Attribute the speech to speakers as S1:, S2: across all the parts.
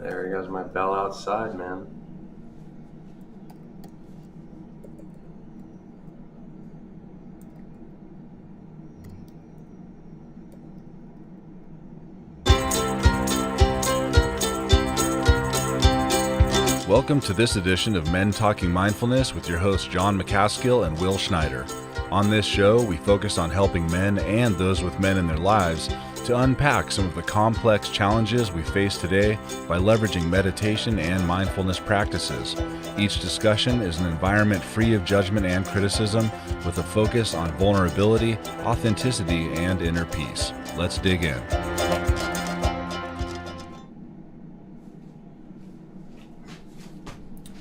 S1: There goes my bell outside, man.
S2: Welcome to this edition of Men Talking Mindfulness with your hosts John McCaskill and Will Schneider. On this show, we focus on helping men and those with men in their lives to unpack some of the complex challenges we face today by leveraging meditation and mindfulness practices. Each discussion is an environment free of judgment and criticism with a focus on vulnerability, authenticity, and inner peace. Let's dig in.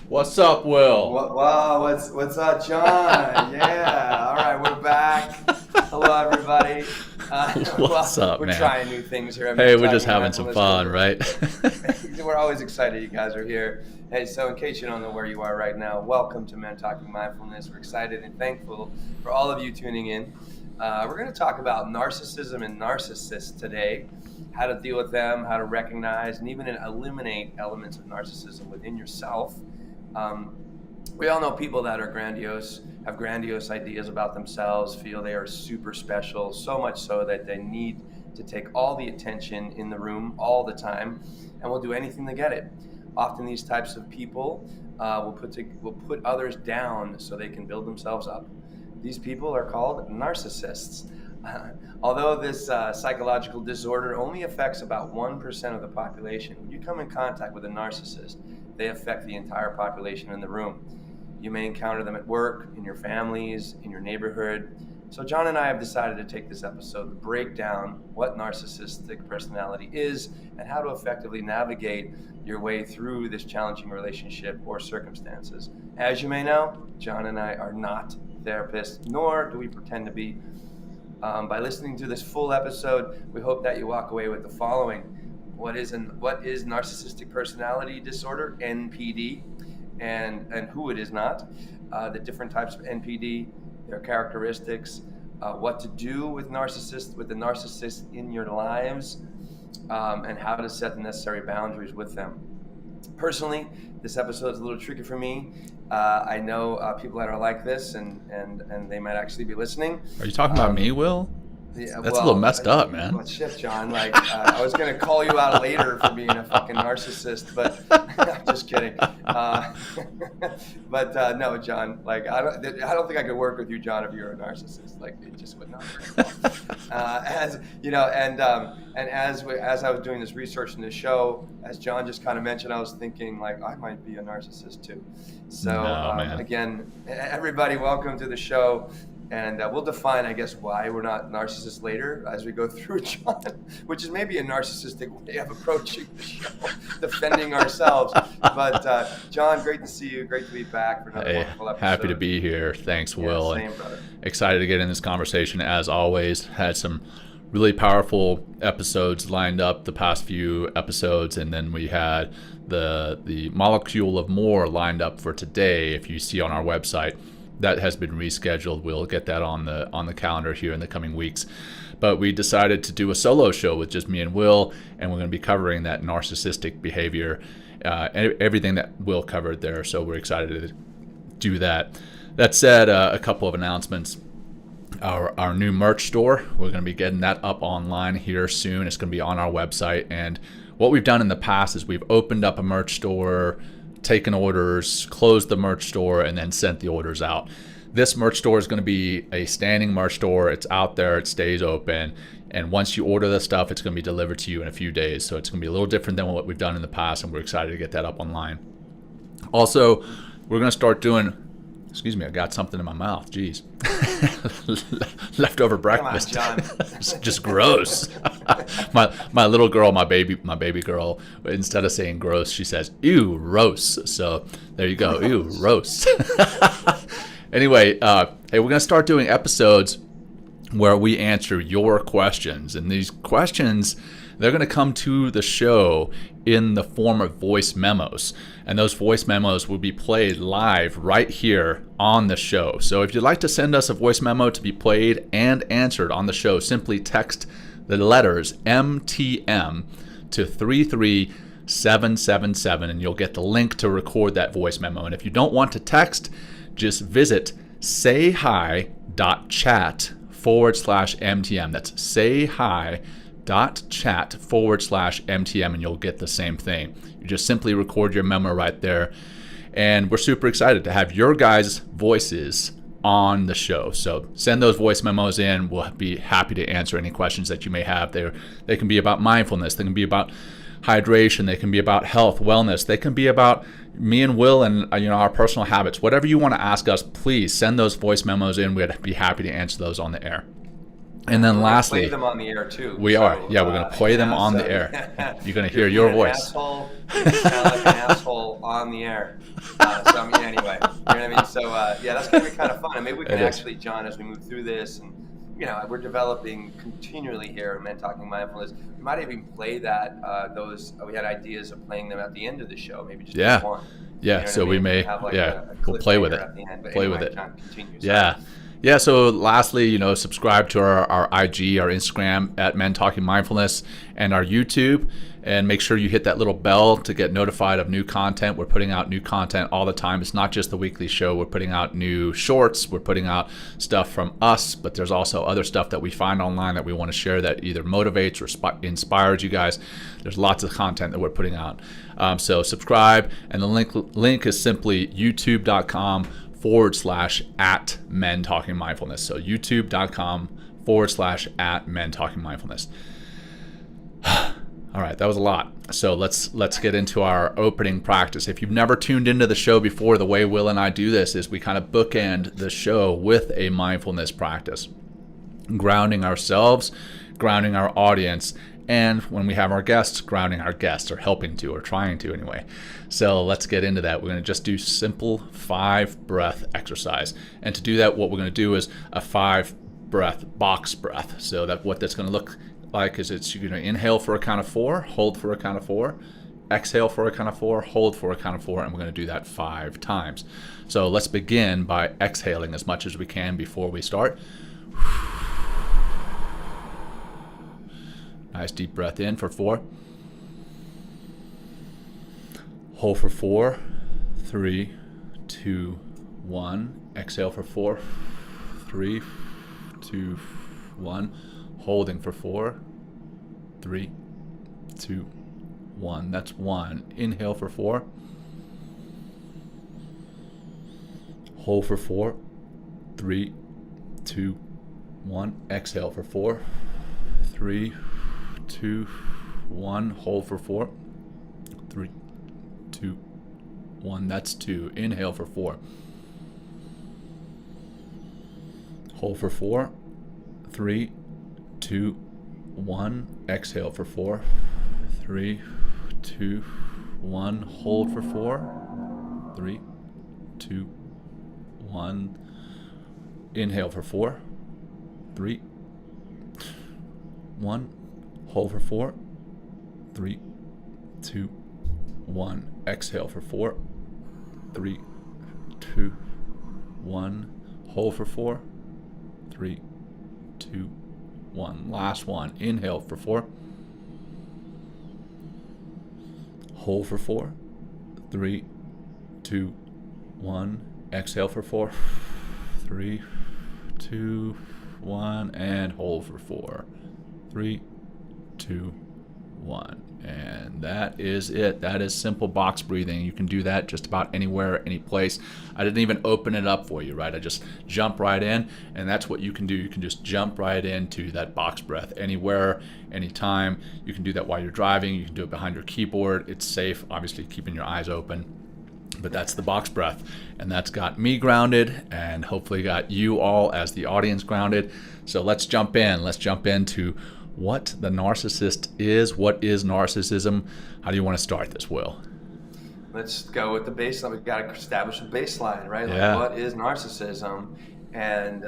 S3: What's up, Will?
S1: Wow, what's up, John? Yeah, all right, we're back. Hello, everybody.
S3: What's up,
S1: we're
S3: man?
S1: We're trying new things here.
S3: Hey, we're just having some fun, right?
S1: We're always excited you guys are here. Hey, so in case you don't know where you are right now, welcome to Men Talking Mindfulness. We're excited and thankful for all of you tuning in. We're going to talk about narcissism and narcissists today, how to deal with them, how to recognize and even eliminate elements of narcissism within yourself. We all know people that are grandiose, have grandiose ideas about themselves, feel they are super special, so much so that they need to take all the attention in the room all the time, and will do anything to get it. Often these types of people will put others down so they can build themselves up. These people are called narcissists. Although this psychological disorder only affects about 1% of the population, when you come in contact with a narcissist, they affect the entire population in the room. You may encounter them at work, in your families, in your neighborhood. So John and I have decided to take this episode to break down what narcissistic personality is and how to effectively navigate your way through this challenging relationship or circumstances. As you may know, John and I are not therapists, nor do we pretend to be. By listening to this full episode, we hope that you walk away with the following. What is narcissistic personality disorder, NPD, and who it is not, the different types of NPD, their characteristics, what to do with the narcissist in your lives, and how to set the necessary boundaries with them. Personally, this episode is a little tricky for me. I know people that are like this, and they might actually be listening.
S3: Are you talking about me, Will?
S1: Yeah,
S3: That's a little messed up, man.
S1: Well, shit, John. I was going to call you out later for being a fucking narcissist, but I'm just kidding. But no, John. I don't think I could work with you, John, if you're a narcissist. It just would not work. As you know, and as I was doing this research in the show, as John just kind of mentioned, I was thinking I might be a narcissist too. So again, everybody, welcome to the show. And we'll define, I guess, why we're not narcissists later as we go through, John, which is maybe a narcissistic way of approaching the show, defending ourselves. But John, great to see you. Great to be back for another wonderful episode.
S3: Happy to be here. Thanks, Will.
S1: Same, brother.
S3: Excited to get in this conversation as always. Had some really powerful episodes lined up the past few episodes, and then we had the molecule of more lined up for today. If you see on our website, that has been rescheduled. We'll get that on the calendar here in the coming weeks. But we decided to do a solo show with just me and Will, and we're going to be covering that narcissistic behavior, everything that Will covered there. So we're excited to do that. That said, a couple of announcements. Our new merch store, we're going to be getting that up online here soon. It's going to be on our website. And what we've done in the past is we've opened up a merch store, taken orders, closed the merch store, and then sent the orders out. This merch store is going to be a standing merch store. It's out there, it stays open, and once you order the stuff, it's going to be delivered to you in a few days. So it's going to be a little different than what we've done in the past, and we're excited to get that up online. Also, we're going to start doing, excuse me, I got something in my mouth, jeez. Leftover breakfast.
S1: Come on, John.
S3: It's just gross. my little girl, my baby girl, instead of saying gross, she says ew, roast. So there you go, ew, roast. Anyway, hey, we're gonna start doing episodes where we answer your questions, and these questions, they're going to come to the show in the form of voice memos, and those voice memos will be played live right here on the show. So if you'd like to send us a voice memo to be played and answered on the show, simply text the letters MTM to 777, and you'll get the link to record that voice memo. And if you don't want to text, just visit sayhi.chat/MTM. That's sayhi.chat/MTM, and you'll get the same thing. You just simply record your memo right there. And we're super excited to have your guys' voices on the show. So send those voice memos in. We'll be happy to answer any questions that you may have. They can be about mindfulness. They can be about hydration. They can be about health, wellness. They can be about me and Will and our personal habits. Whatever you want to ask us, please send those voice memos in. We'd be happy to answer those on the air. And then lastly,
S1: play them on the air too.
S3: We're going to play them on the air. You're going to hear your voice.
S1: You're sound like an asshole on the air. Anyway, you know what I mean? So that's going to be kind of fun. And maybe we can actually, Jon, as we move through this, and we're developing continually here at Men Talking Mindfulness. We might even play that. We had ideas of playing them at the end of the show, maybe just one.
S3: Yeah. So we may
S1: have
S3: we'll play with it.
S1: Play with it. Jon, continue.
S3: Yeah. Yeah, so lastly, subscribe to our IG, our Instagram at Men Talking Mindfulness, and our YouTube, and make sure you hit that little bell to get notified of new content. We're putting out new content all the time. It's not just the weekly show. We're putting out new shorts. We're putting out stuff from us, but there's also other stuff that we find online that we want to share that either motivates or inspires you guys. There's lots of content that we're putting out. So subscribe, and the link is simply youtube.com/@Men Talking Mindfulness. So youtube.com/@Men Talking Mindfulness. All right, that was a lot. So let's get into our opening practice. If you've never tuned into the show before, the way Will and I do this is we kind of bookend the show with a mindfulness practice, grounding ourselves, grounding our audience, and when we have our guests, grounding our guests, or helping to, or trying to anyway. So let's get into that. We're going to just do simple 5-breath exercise. And to do that, what we're going to do is a 5-breath box breath. So what that's going to look like is you're going to inhale for a count of 4, hold for a count of 4, exhale for a count of 4, hold for a count of 4, and we're going to do that 5 times. So let's begin by exhaling as much as we can before we start. Nice deep breath in for 4. Hold for 4, 3, 2, 1. Exhale for 4, 3, 2, 1. Holding for 4, 3, 2, 1. That's 1. Inhale for 4. Hold for 4, 3, 2, 1. Exhale for 4, 3, 2, 1. Hold for 4, 3, 2, 1. That's 2. Inhale for 4. Hold for 4, 3, 2, 1. Exhale for 4, 3, 2, 1. Hold for 4, 3, 2, 1. Inhale for 4, 3, 1. Hold for 4, 3, 2, 1. Exhale for 4, 3, 2, 1. Hold for 4, 3, 2, 1. Last one. Inhale for 4. Hold for 4, 3, 2, 1. Exhale for 4, 3, 2, 1. And hold for 4, 3, 2, 1. And that is it. That is simple box breathing. You can do that just about anywhere, any place. I didn't even open it up for you, right? I just jump right in, and that's what you can do. You can just jump right into that box breath anywhere, anytime. You can do that while you're driving. You can do it behind your keyboard. It's safe, obviously keeping your eyes open. But that's the box breath, and that's got me grounded, and hopefully got you all as the audience grounded. So let's jump in. Let's jump into what the narcissist is. What is narcissism? How do you want to start this, Will?
S1: Let's go with the baseline. We've got to establish a baseline, right?
S3: Yeah.
S1: Like, what is narcissism? And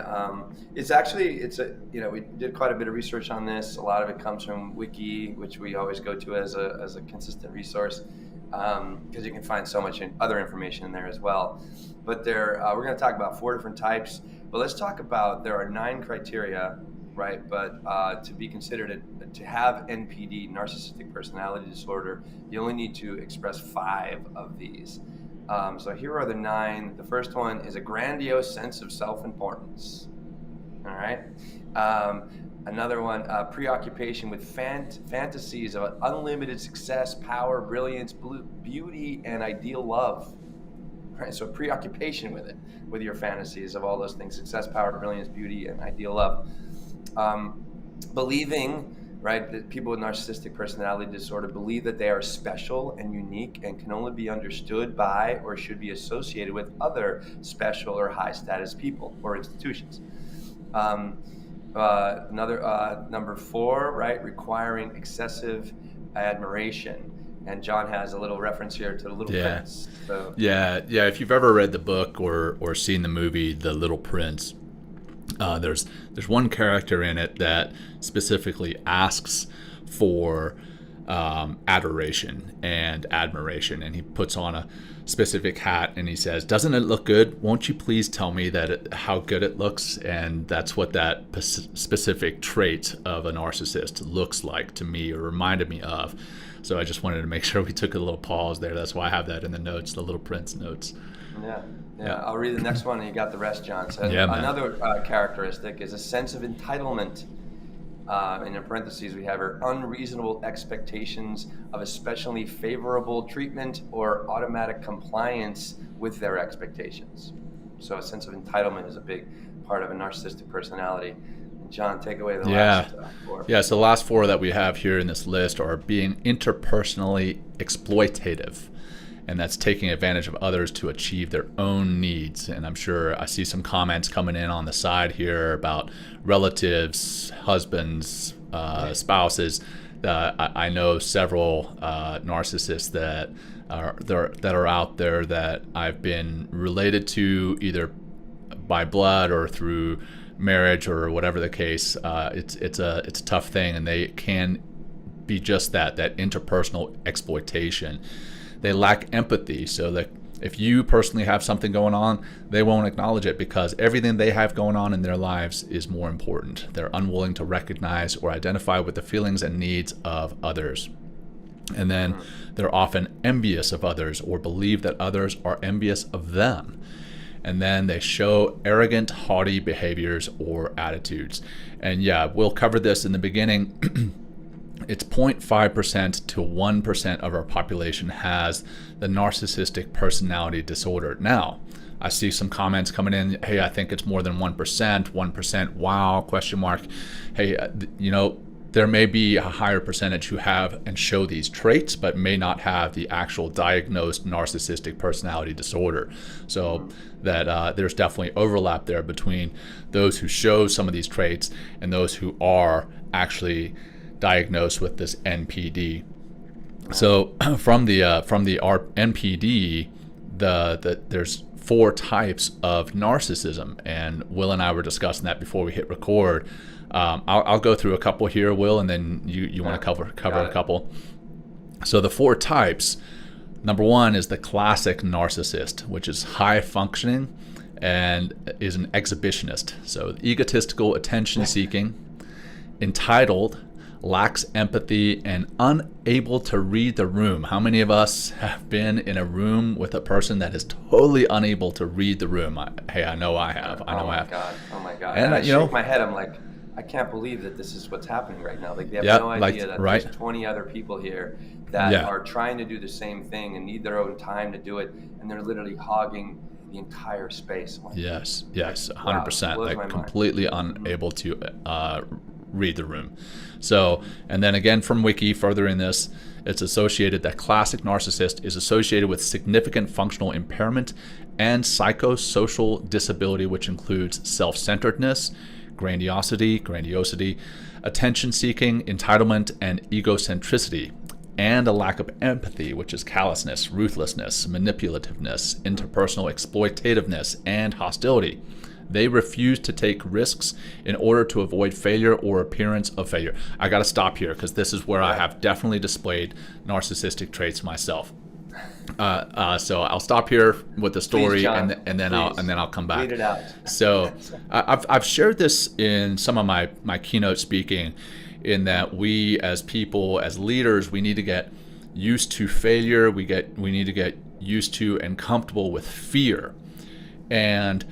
S1: we did quite a bit of research on this. A lot of it comes from Wiki, which we always go to as a consistent resource, because you can find so much other information in there as well. But we're going to talk about 4 different types. But let's talk about, there are 9 criteria right? But to be considered to have NPD, narcissistic personality disorder, you only need to express 5 of these. So here are the 9. The first one is a grandiose sense of self-importance. All right. Another one, preoccupation with fantasies of unlimited success, power, brilliance, beauty, and ideal love. Right. So preoccupation with it, with your fantasies of all those things: success, power, brilliance, beauty, and ideal love. Believing, right, that people with narcissistic personality disorder believe that they are special and unique and can only be understood by or should be associated with other special or high status people or institutions. Number 4, right, requiring excessive admiration. And Jon has a little reference here to the Little Prince. So.
S3: Yeah. If you've ever read the book or seen the movie The Little Prince, there's one character in it that specifically asks for adoration and admiration, and he puts on a specific hat and he says, "Doesn't it look good? Won't you please tell me how good it looks?" And that's what that specific trait of a narcissist looks like to me, or reminded me of. So I just wanted to make sure we took a little pause there. That's why I have that in the notes, the Little Prince notes.
S1: Yeah. I'll read the next one and you got the rest, Jon. So another characteristic is a sense of entitlement. In parentheses, we have our unreasonable expectations of especially favorable treatment or automatic compliance with their expectations. So a sense of entitlement is a big part of a narcissistic personality. And Jon, take away the last 4.
S3: Yeah, so the last 4 that we have here in this list are being interpersonally exploitative. And that's taking advantage of others to achieve their own needs. And I'm sure I see some comments coming in on the side here about relatives, husbands, spouses. I know several narcissists that are out there that I've been related to either by blood or through marriage or whatever the case. It's a tough thing, and they can be just that interpersonal exploitation. They lack empathy, so that if you personally have something going on, they won't acknowledge it because everything they have going on in their lives is more important. They're unwilling to recognize or identify with the feelings and needs of others. And then they're often envious of others or believe that others are envious of them. And then they show arrogant, haughty behaviors or attitudes. And yeah, we'll cover this in the beginning. It's 0.5% to 1% of our population has the narcissistic personality disorder. Now, I see some comments coming in. Hey, I think it's more than 1%. 1%. Wow? Question mark. Hey, there may be a higher percentage who have and show these traits, but may not have the actual diagnosed narcissistic personality disorder. So that there's definitely overlap there between those who show some of these traits and those who are actually diagnosed with this NPD. So from the NPD, there's 4 types of narcissism, and Will and I were discussing that before we hit record. I'll go through a couple here, Will, and then you want to cover a couple. So the 4 types. Number 1 is the classic narcissist, which is high functioning and is an exhibitionist. So egotistical, attention seeking, entitled, lacks empathy, and unable to read the room. How many of us have been in a room with a person that is totally unable to read the room? I know I have. I have.
S1: Oh my God. And I shake my head. I'm like, I can't believe that this is what's happening right now. Like, they have no idea that there's 20 other people here that are trying to do the same thing and need their own time to do it, and they're literally hogging the entire space. Like,
S3: yes, 100%. Like, completely unable to read the room. So, and then again from Wiki, further in this, it's associated that classic narcissist is associated with significant functional impairment and psychosocial disability, which includes self-centeredness, grandiosity, attention-seeking, entitlement, and egocentricity, and a lack of empathy, which is callousness, ruthlessness, manipulativeness, interpersonal exploitativeness, and hostility. They refuse to take risks in order to avoid failure or appearance of failure. I got to stop here because this is where I have definitely displayed narcissistic traits myself. So I'll stop here with the story,
S1: Please, Jon,
S3: and then I'll come back.
S1: Read it out.
S3: So I've shared this in some of my keynote speaking, in that we as people, as leaders, we need to get used to failure. We need to get used to and comfortable with fear. And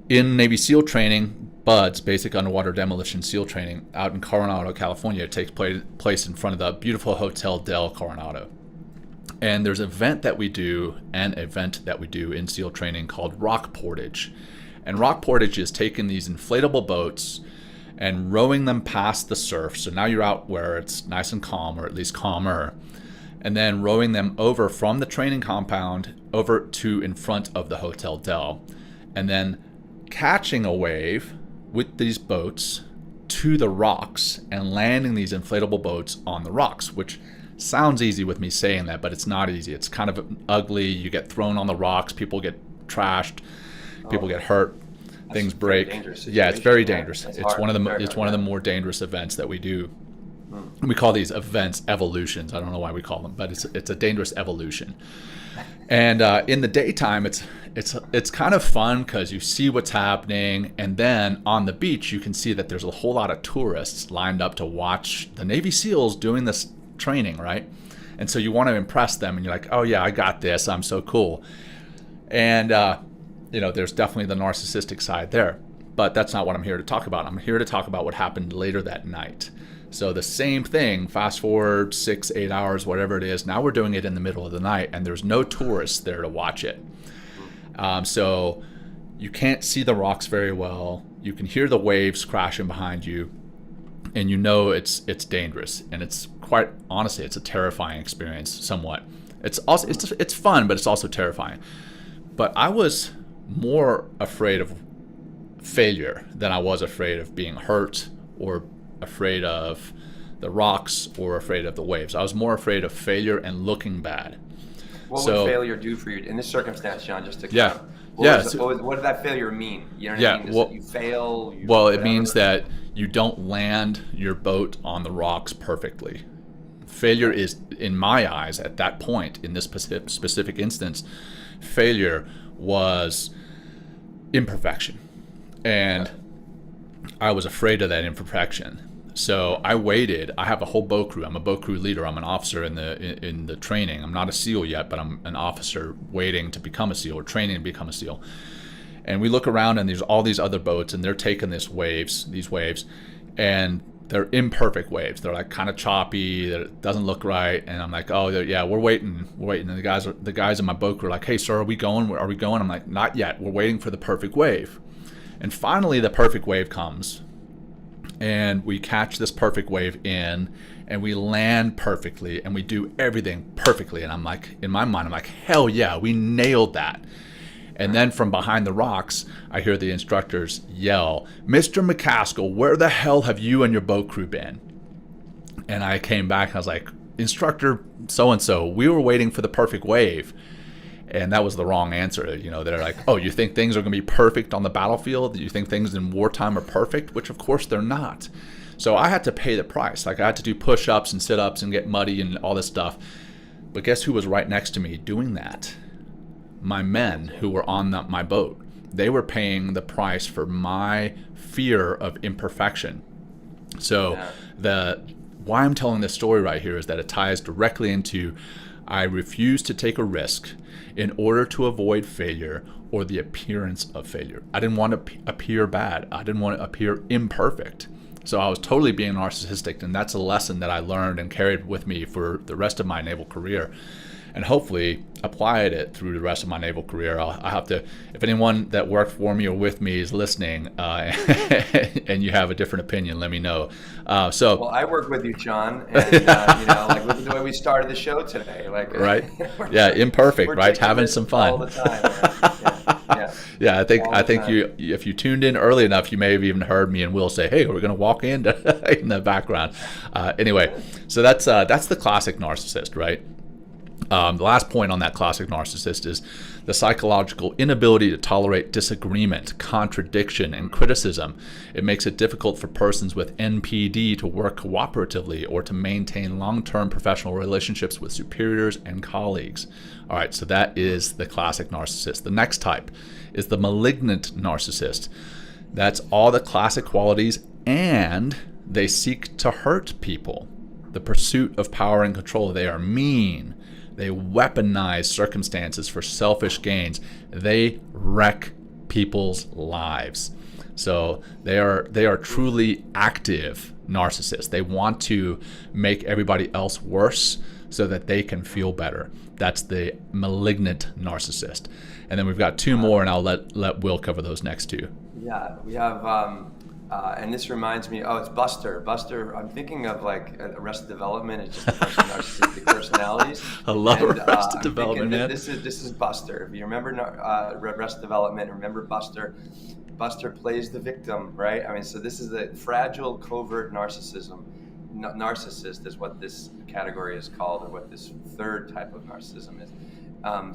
S3: in Navy SEAL training, BUDS, Basic Underwater Demolition SEAL Training, out in Coronado, California, it takes place in front of the beautiful Hotel Del Coronado. And there's an event that we do in SEAL training called rock portage. And rock portage is taking these inflatable boats and rowing them past the surf. So now you're out where it's nice and calm, or at least calmer, and then rowing them over from the training compound over to in front of the Hotel Del, and then catching a wave with these boats to the rocks and landing these inflatable boats on the rocks, which sounds easy with me saying that, but it's not easy. It's kind of ugly. You get thrown on the rocks, people get trashed, people get hurt, things break. Yeah, it's very dangerous. It's one of the more dangerous events that we do. We call these events evolutions. I don't know why we call them, but it's a dangerous evolution. And in the daytime, it's kind of fun because you see what's happening, and then on the beach you can see that there's a whole lot of tourists lined up to watch the Navy SEALs doing this training, right? And so you want to impress them, and you're like, oh yeah, I got this, I'm so cool. And there's definitely the narcissistic side there, but that's not what I'm here to talk about. I'm here to talk about what happened later that night. So the same thing, fast forward 6-8 hours, whatever it is, now we're doing it in the middle of the night, and there's no tourists there to watch it. So you can't see the rocks very well. You can hear the waves crashing behind you, and you know it's dangerous, and it's quite honestly, it's a terrifying experience somewhat. It's also it's fun, but it's also terrifying. But I was more afraid of failure than I was afraid of being hurt, or afraid of the rocks, or afraid of the waves. I was more afraid of failure and looking bad.
S1: What would failure do for you in this circumstance, Jon? Just to what did that failure mean? You know what I mean? Does you fail?
S3: It means that you don't land your boat on the rocks perfectly. Failure is, in my eyes, at that point, in this specific instance, failure was imperfection. And I was afraid of that imperfection. So I waited. I have a whole boat crew. I'm a boat crew leader. I'm an officer in the training. I'm not a SEAL yet, but I'm an officer waiting to become a SEAL, or training to become a SEAL. And we look around, and there's all these other boats, and they're taking these waves, and they're imperfect waves. They're like kind of choppy. It doesn't look right. And I'm like, oh yeah, we're waiting. And the guys in my boat crew are like, hey sir, are we going? I'm like, not yet. We're waiting for the perfect wave. And finally, the perfect wave comes, and we catch this perfect wave in, and we land perfectly, and we do everything perfectly. And I'm like, in my mind, I'm like, hell yeah, we nailed that. And then from behind the rocks, I hear the instructors yell, Mr. McCaskill, where the hell have you and your boat crew been? And I came back, and I was like, Instructor so-and-so, we were waiting for the perfect wave. And that was the wrong answer. They're like, oh, you think things are going to be perfect on the battlefield? You think things in wartime are perfect? Which, of course, they're not. So I had to pay the price. Like, I had to do push-ups and sit-ups and get muddy and all this stuff. But guess who was right next to me doing that? My men who were on my boat. They were paying the price for my fear of imperfection. So why I'm telling this story right here is that it ties directly into I refused to take a risk in order to avoid failure or the appearance of failure. I didn't want to appear bad. I didn't want to appear imperfect. So I was totally being narcissistic, and that's a lesson that I learned and carried with me for the rest of my naval career, and hopefully applied it through the rest of my naval career. I have to, if anyone that worked for me or with me is listening, and you have a different opinion, let me know.
S1: Well, I work with you, Jon, and like look at the way we started the show today. Like,
S3: right? Yeah, imperfect, right? Having some fun
S1: all the time.
S3: Yeah, I think you, if you tuned in early enough, you may have even heard me and Will say, "Hey, we're going to walk in," in the background. Anyway, so that's the classic narcissist, right? The last point on that classic narcissist is the psychological inability to tolerate disagreement, contradiction, and criticism. It makes it difficult for persons with NPD to work cooperatively or to maintain long-term professional relationships with superiors and colleagues. All right, so that is the classic narcissist. The next type is the malignant narcissist. That's all the classic qualities, and they seek to hurt people. The pursuit of power and control. They are mean. They weaponize circumstances for selfish gains. They wreck people's lives. So they are truly active narcissists. They want to make everybody else worse so that they can feel better. That's the malignant narcissist. And then we've got two more, and I'll let Will cover those next two.
S1: Yeah, we have, and this reminds me, it's Buster. Buster, I'm thinking of like Arrested Development. It's just a bunch of narcissistic personalities.
S3: I love Arrested Development, man.
S1: This is Buster. If you remember Arrested Development, remember Buster. Buster plays the victim, right? I mean, so this is a fragile, covert narcissism. Narcissist is what this category is called, or what this third type of narcissism is.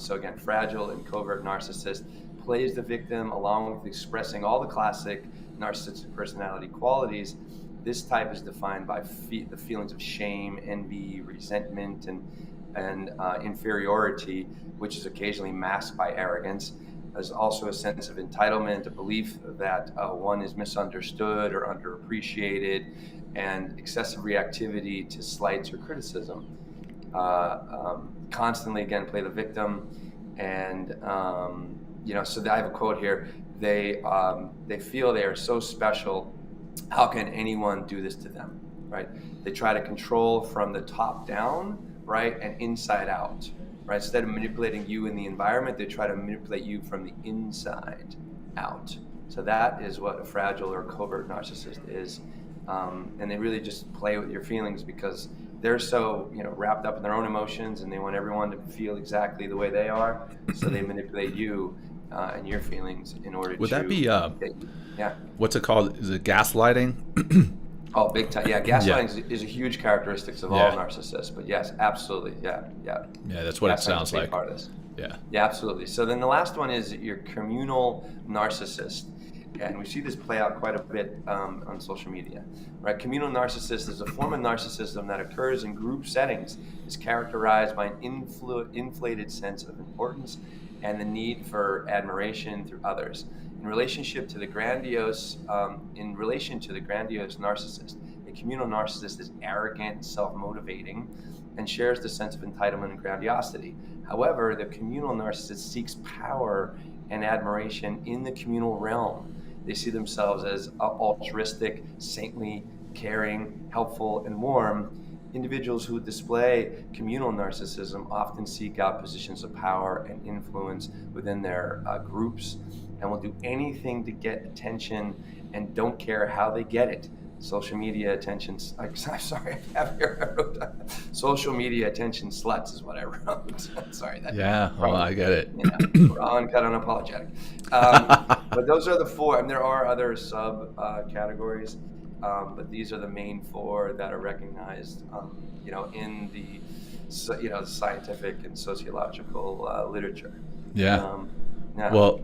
S1: So again, fragile and covert narcissist plays the victim along with expressing all the classic narcissistic personality qualities. This type is defined by the feelings of shame, envy, resentment, and inferiority, which is occasionally masked by arrogance. There's also a sense of entitlement, a belief that one is misunderstood or underappreciated, and excessive reactivity to slights or criticism. Constantly, again, play the victim. And, so I have a quote here. They feel they are so special. How can anyone do this to them, right? They try to control from the top down, right, and inside out, right? Instead of manipulating you in the environment, they try to manipulate you from the inside out. So that is what a fragile or covert narcissist is. And they really just play with your feelings because they're so, wrapped up in their own emotions, and they want everyone to feel exactly the way they are. So they manipulate you and your feelings in order
S3: Would
S1: to...
S3: that be,
S1: yeah.
S3: What's it called? Is it gaslighting?
S1: Oh, big time. Yeah, gaslighting is a huge characteristic of all narcissists. But yes, absolutely. Yeah.
S3: Yeah, that's what it sounds like.
S1: Part of this.
S3: Yeah.
S1: Yeah, absolutely. So then the last one is your communal narcissist. And we see this play out quite a bit on social media, right? Communal narcissist is a form of narcissism that occurs in group settings. It's characterized by an inflated sense of importance and the need for admiration through others. In relation to the grandiose narcissist, a communal narcissist is arrogant, self-motivating, and shares the sense of entitlement and grandiosity. However, the communal narcissist seeks power and admiration in the communal realm. They see themselves as altruistic, saintly, caring, helpful, and warm. Individuals who display communal narcissism often seek out positions of power and influence within their groups, and will do anything to get attention and don't care how they get it. Social media attention, I'm sorry, I have here, I wrote down. Social media attention sluts is what I wrote. Sorry.
S3: I get it.
S1: Raw and cut unapologetic. But those are the four, and there are other sub categories, but these are the main four that are recognized, in the, scientific and sociological literature.
S3: Well,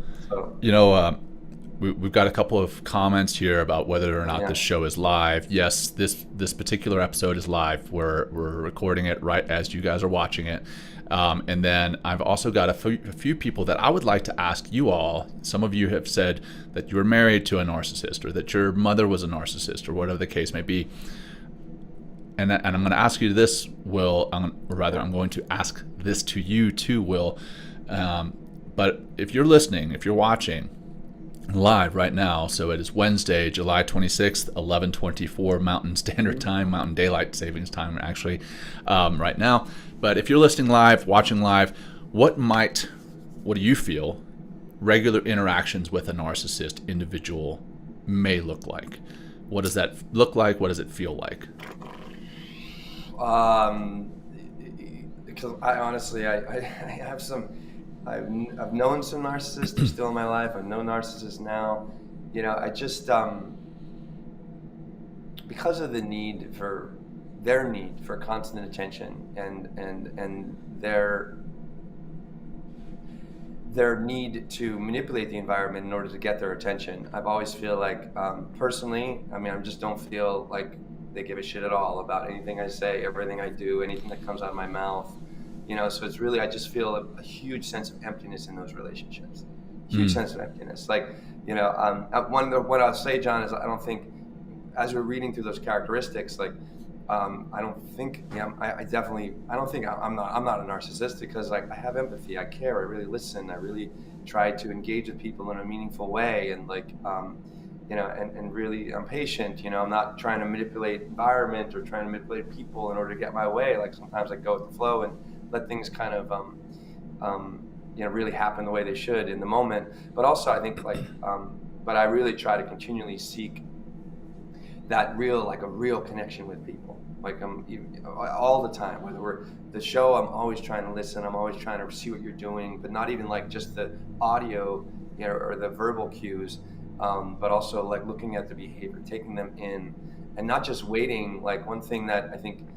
S3: we've got a couple of comments here about whether or not this show is live. Yes, this particular episode is live. We're recording it right as you guys are watching it. And then I've also got a few people that I would like to ask you all. Some of you have said that you were married to a narcissist, or that your mother was a narcissist, or whatever the case may be. And I'm going to ask you this, Will, I'm going to ask this to you too, Will. But if you're listening, if you're watching live right now, so it is Wednesday, July 26th, 11:24 Mountain Standard Time, Mountain Daylight Savings Time, actually, right now. But if you're listening live, watching live, what do you feel regular interactions with a narcissist individual may look like? What does that look like? What does it feel like?
S1: Because I honestly, I have some... I've known some narcissists. They're still in my life. I know narcissists now. I just because of the need for their need for constant attention and their need to manipulate the environment in order to get their attention. I've always feel like, personally, I just don't feel like they give a shit at all about anything I say, everything I do, anything that comes out of my mouth. So it's really, I just feel a huge sense of emptiness in those relationships. Huge sense of emptiness. Like, what I'll say, John, is I don't think, as we're reading through those characteristics, like, I don't think, I'm not a narcissist, because like I have empathy, I care, I really listen, I really try to engage with people in a meaningful way, and like, and really I'm patient, I'm not trying to manipulate environment or trying to manipulate people in order to get my way. Like sometimes I go with the flow and let things kind of, really happen the way they should in the moment. But also I think like, but I really try to continually seek that a real connection with people. Like all the time, whether we're the show, I'm always trying to listen. I'm always trying to see what you're doing, but not even like just the audio, or the verbal cues, but also like looking at the behavior, taking them in, and not just waiting. Like one thing that I think,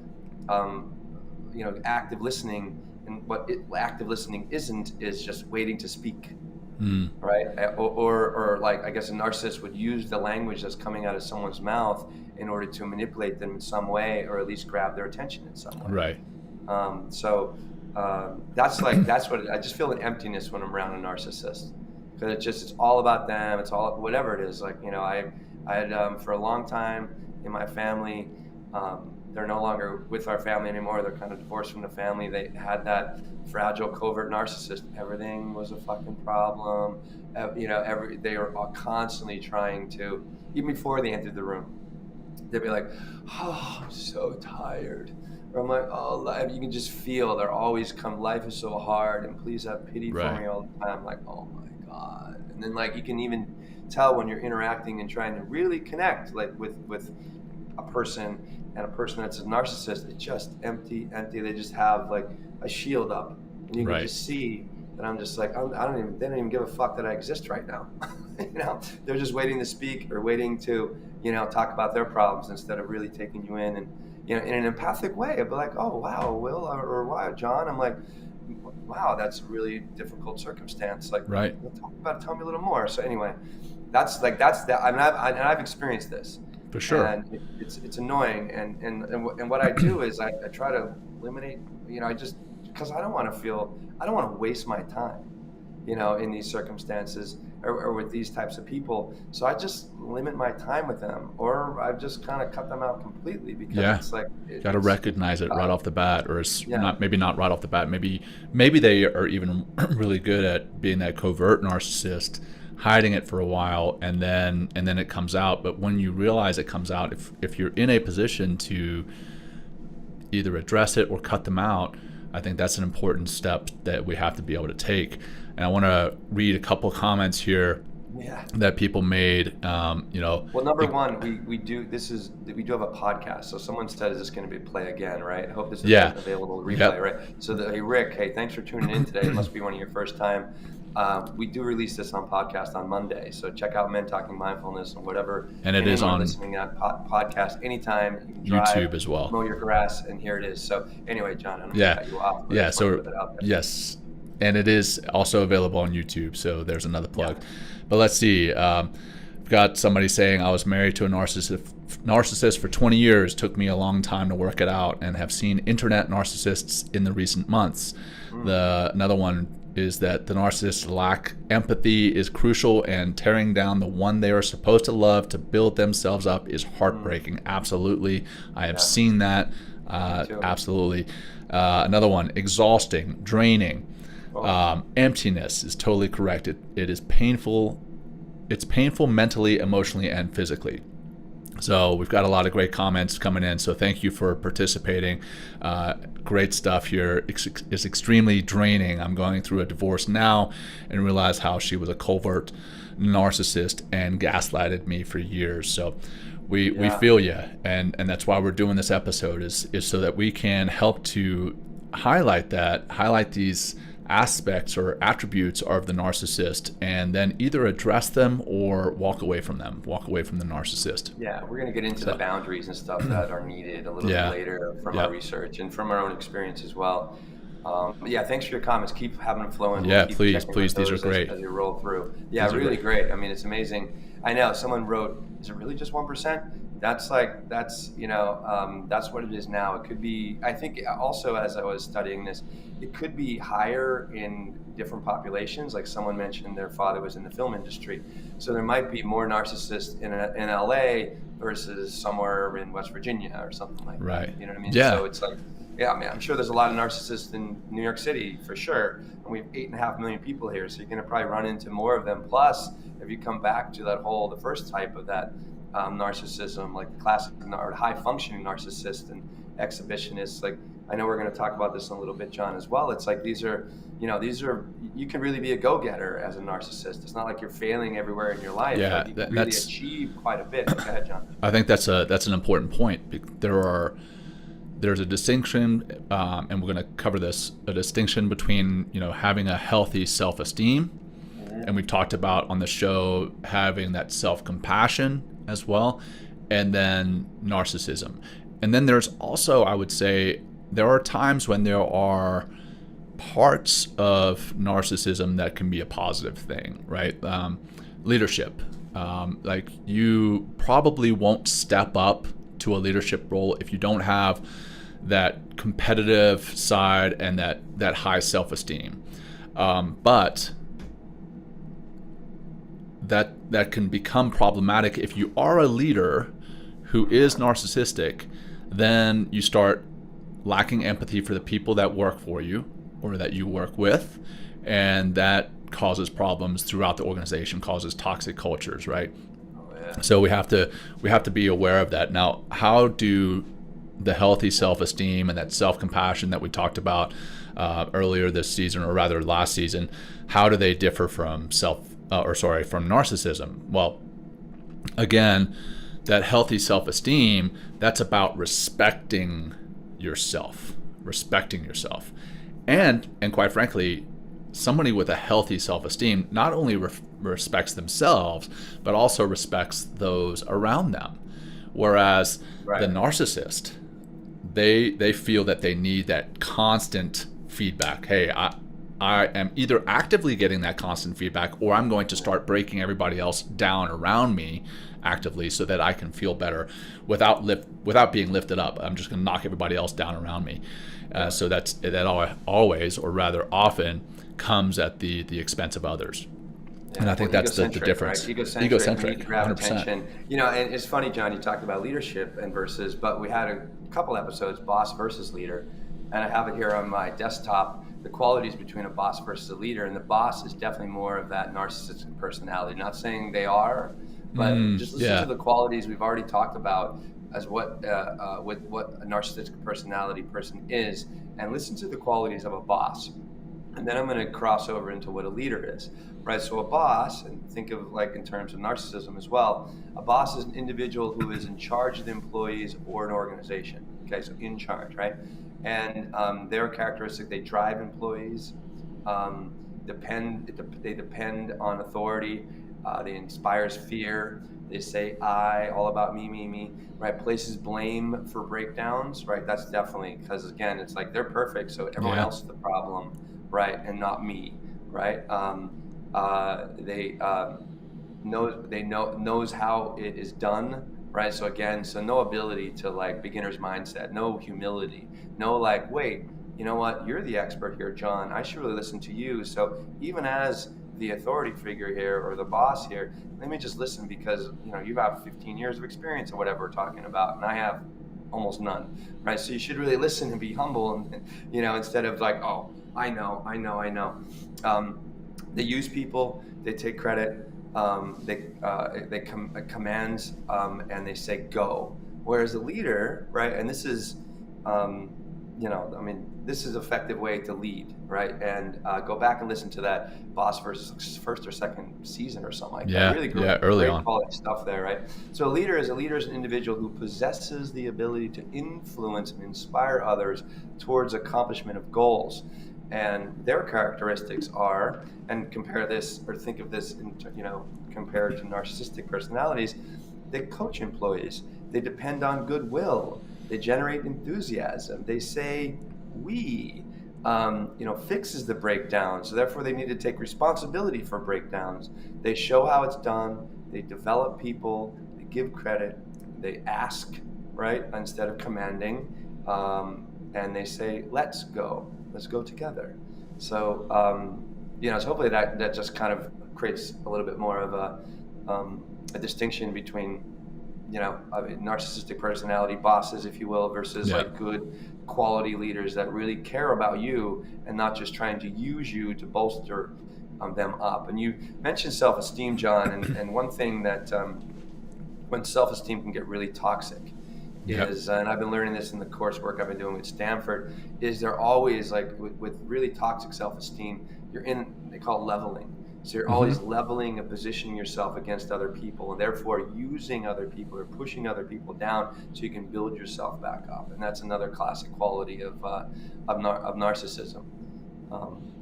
S1: active listening, and active listening isn't, is just waiting to speak. Right? Or like, I guess a narcissist would use the language that's coming out of someone's mouth in order to manipulate them in some way, or at least grab their attention in some way.
S3: Right.
S1: That's what I just feel, an emptiness when I'm around a narcissist, because it's all about them. It's all, whatever it is. Like, I had, for a long time in my family, they're no longer with our family anymore. They're kind of divorced from the family. They had that fragile, covert narcissist. Everything was a fucking problem. They were constantly trying to, even before they entered the room, they'd be like, "Oh, I'm so tired." Or I'm like, "Oh, life," you can just feel they're always life is so hard, and please have pity for me all the time. Like, oh my God. And then like, you can even tell when you're interacting and trying to really connect, like with a person, and a person that's a narcissist, it's just empty. They just have like a shield up, and you can just see that I'm just like, they don't even give a fuck that I exist right now. They're just waiting to speak, or waiting to, talk about their problems, instead of really taking you in, and, in an empathic way. I'd be like, "Oh, wow, Will," or "Wow, John." I'm like, "Wow, that's a really difficult circumstance. Like, talk about it, tell me a little more." So anyway, that's that. I've experienced this.
S3: For sure.
S1: And it's annoying, and what I do is I try to eliminate, because I don't want to waste my time, in these circumstances, or with these types of people. So I just limit my time with them, or I just kind of cut them out completely, because it's like,
S3: got to recognize it right off the bat, or it's not right off the bat. Maybe they are even really good at being that covert narcissist, hiding it for a while, and then it comes out. But when you realize it comes out, if you're in a position to either address it or cut them out, I think that's an important step that we have to be able to take. And I want to read a couple comments here that people made.
S1: Well, number one, we do have a podcast. So someone said, "Is this going to be play again?" Right? I hope this is available to replay. Right? So hey, Rick, hey, thanks for tuning in today. It must be one of your first time. We do release this on podcast on Monday, so check out Men Talking Mindfulness and whatever.
S3: And it is on
S1: listening on podcast anytime. You can drive,
S3: YouTube as well.
S1: Mow your grass, and here it is. So anyway, John, I'm gonna cut you off.
S3: So yes, and it is also available on YouTube. So there's another plug. Yeah. But let's see. We've got somebody saying, "I was married to a narcissist for 20 years. Took me a long time to work it out, and have seen internet narcissists in the recent months." Another one is that the narcissist's lack empathy is crucial, and tearing down the one they are supposed to love to build themselves up is heartbreaking. Absolutely. I have seen that. Absolutely. Another one, exhausting, draining. Emptiness is totally correct. It is painful. It's painful mentally, emotionally, and physically. So we've got a lot of great comments coming in. So thank you for participating. Great stuff here. It's extremely draining. I'm going through a divorce now and realize how she was a covert narcissist and gaslighted me for years. So we feel you. And that's why we're doing this episode is so that we can help to highlight these aspects or attributes of the narcissist, and then either address them or walk away from them, walk away from the narcissist.
S1: Yeah, we're going to get into the boundaries and stuff that are needed a little bit later from our research and from our own experience as well. But yeah, thanks for your comments. Keep having them flowing.
S3: Yeah,
S1: we'll
S3: please, these are great.
S1: As you roll through. Yeah, these really great. I mean, it's amazing. I know someone wrote, is it really just 1%? That's what it is now. It could be, I think also as I was studying this, it could be higher in different populations. Like someone mentioned their father was in the film industry. So there might be more narcissists in LA versus somewhere in West Virginia or something like that. You know what I mean?
S3: Yeah.
S1: So it's like, yeah, I mean, I'm sure there's a lot of narcissists in New York City for sure. And we have 8.5 million people here. So you're going to probably run into more of them. Plus, if you come back to the first type of that narcissism, like the classic or high functioning narcissist and exhibitionist, like I know we're going to talk about this in a little bit, John, as well. It's like these are, you can really be a go-getter as a narcissist. It's not like you're failing everywhere in your life.
S3: Yeah,
S1: like you can really achieve quite a bit. Go ahead, John.
S3: I think that's an important point. There's a distinction, and we're going to cover this, a distinction between, having a healthy self-esteem, and we've talked about on the show having that self-compassion as well, and then narcissism. And then there's also, I would say, there are times when there are parts of narcissism that can be a positive thing, right? Leadership. Like you probably won't step up to a leadership role if you don't have that competitive side and that high self-esteem. But that can become problematic if you are a leader who is narcissistic. Then you start lacking empathy for the people that work for you or that you work with, and that causes problems throughout the organization, causes toxic cultures, right? So we have to be aware of that. Now, how do the healthy self-esteem and that self-compassion that we talked about earlier this season, or rather last season, how do they differ from from narcissism? Well, again, that healthy self-esteem, that's about respecting yourself. And quite frankly, somebody with a healthy self-esteem not only respects themselves, but also respects those around them. Whereas the narcissist, they feel that they need that constant feedback. Hey, I am either actively getting that constant feedback, or I'm going to start breaking everybody else down around me actively so that I can feel better without being lifted up. I'm just going to knock everybody else down around me. So that always, or rather often, comes at the expense of others. Yeah, and I think that's the difference.
S1: Right? Egocentric. Need to grab 100%. Attention. And it's funny, John, you talked about leadership and versus, but we had a couple episodes, boss versus leader, and I have it here on my desktop, the qualities between a boss versus a leader. And the boss is definitely more of that narcissistic personality. Not saying they are, but just listen to the qualities we've already talked about as what a narcissistic personality person is, and listen to the qualities of a boss. And then I'm going to cross over into what a leader is, right? So a boss, and think of like in terms of narcissism as well, a boss is an individual who is in charge of the employees or an organization. Okay, so in charge, right? And their characteristic, they drive employees, they depend on authority, they inspires fear, they say I, all about me, right? Places blame for breakdowns, right? That's definitely, because again, it's like they're perfect, so everyone else is the problem, right? And not me, right? Knows how it is done, right? So again, no ability to like beginner's mindset, no humility, no like, wait, you know what? You're the expert here, John. I should really listen to you. So even as the authority figure here or the boss here, let me just listen because you have 15 years of experience or whatever we're talking about, and I have almost none, right? So you should really listen and be humble, and instead of like, oh, I know. They use people, they take credit, they commands, and they say go. Whereas a leader, right? And this is, this is an effective way to lead, right? And go back and listen to that boss versus first or second season or something like that. Really great,
S3: early on.
S1: Quality stuff there, right? So a leader is an individual who possesses the ability to influence and inspire others towards accomplishment of goals. And their characteristics are, and compare this or think of this, compared to narcissistic personalities, they coach employees. They depend on goodwill. They generate enthusiasm. They say we, fixes the breakdown. So therefore they need to take responsibility for breakdowns. They show how it's done. They develop people. They give credit. They ask, right, instead of commanding. And they say, let's go together. So, so hopefully that just kind of creates a little bit more of a distinction between, narcissistic personality bosses, if you will, versus like good quality leaders that really care about you and not just trying to use you to bolster them up. And you mentioned self-esteem, John, and one thing that when self-esteem can get really toxic is, and I've been learning this in the coursework I've been doing with Stanford, is they're always like with really toxic self-esteem, they call it leveling. So you're always leveling and positioning yourself against other people, and therefore using other people or pushing other people down so you can build yourself back up. And that's another classic quality of narcissism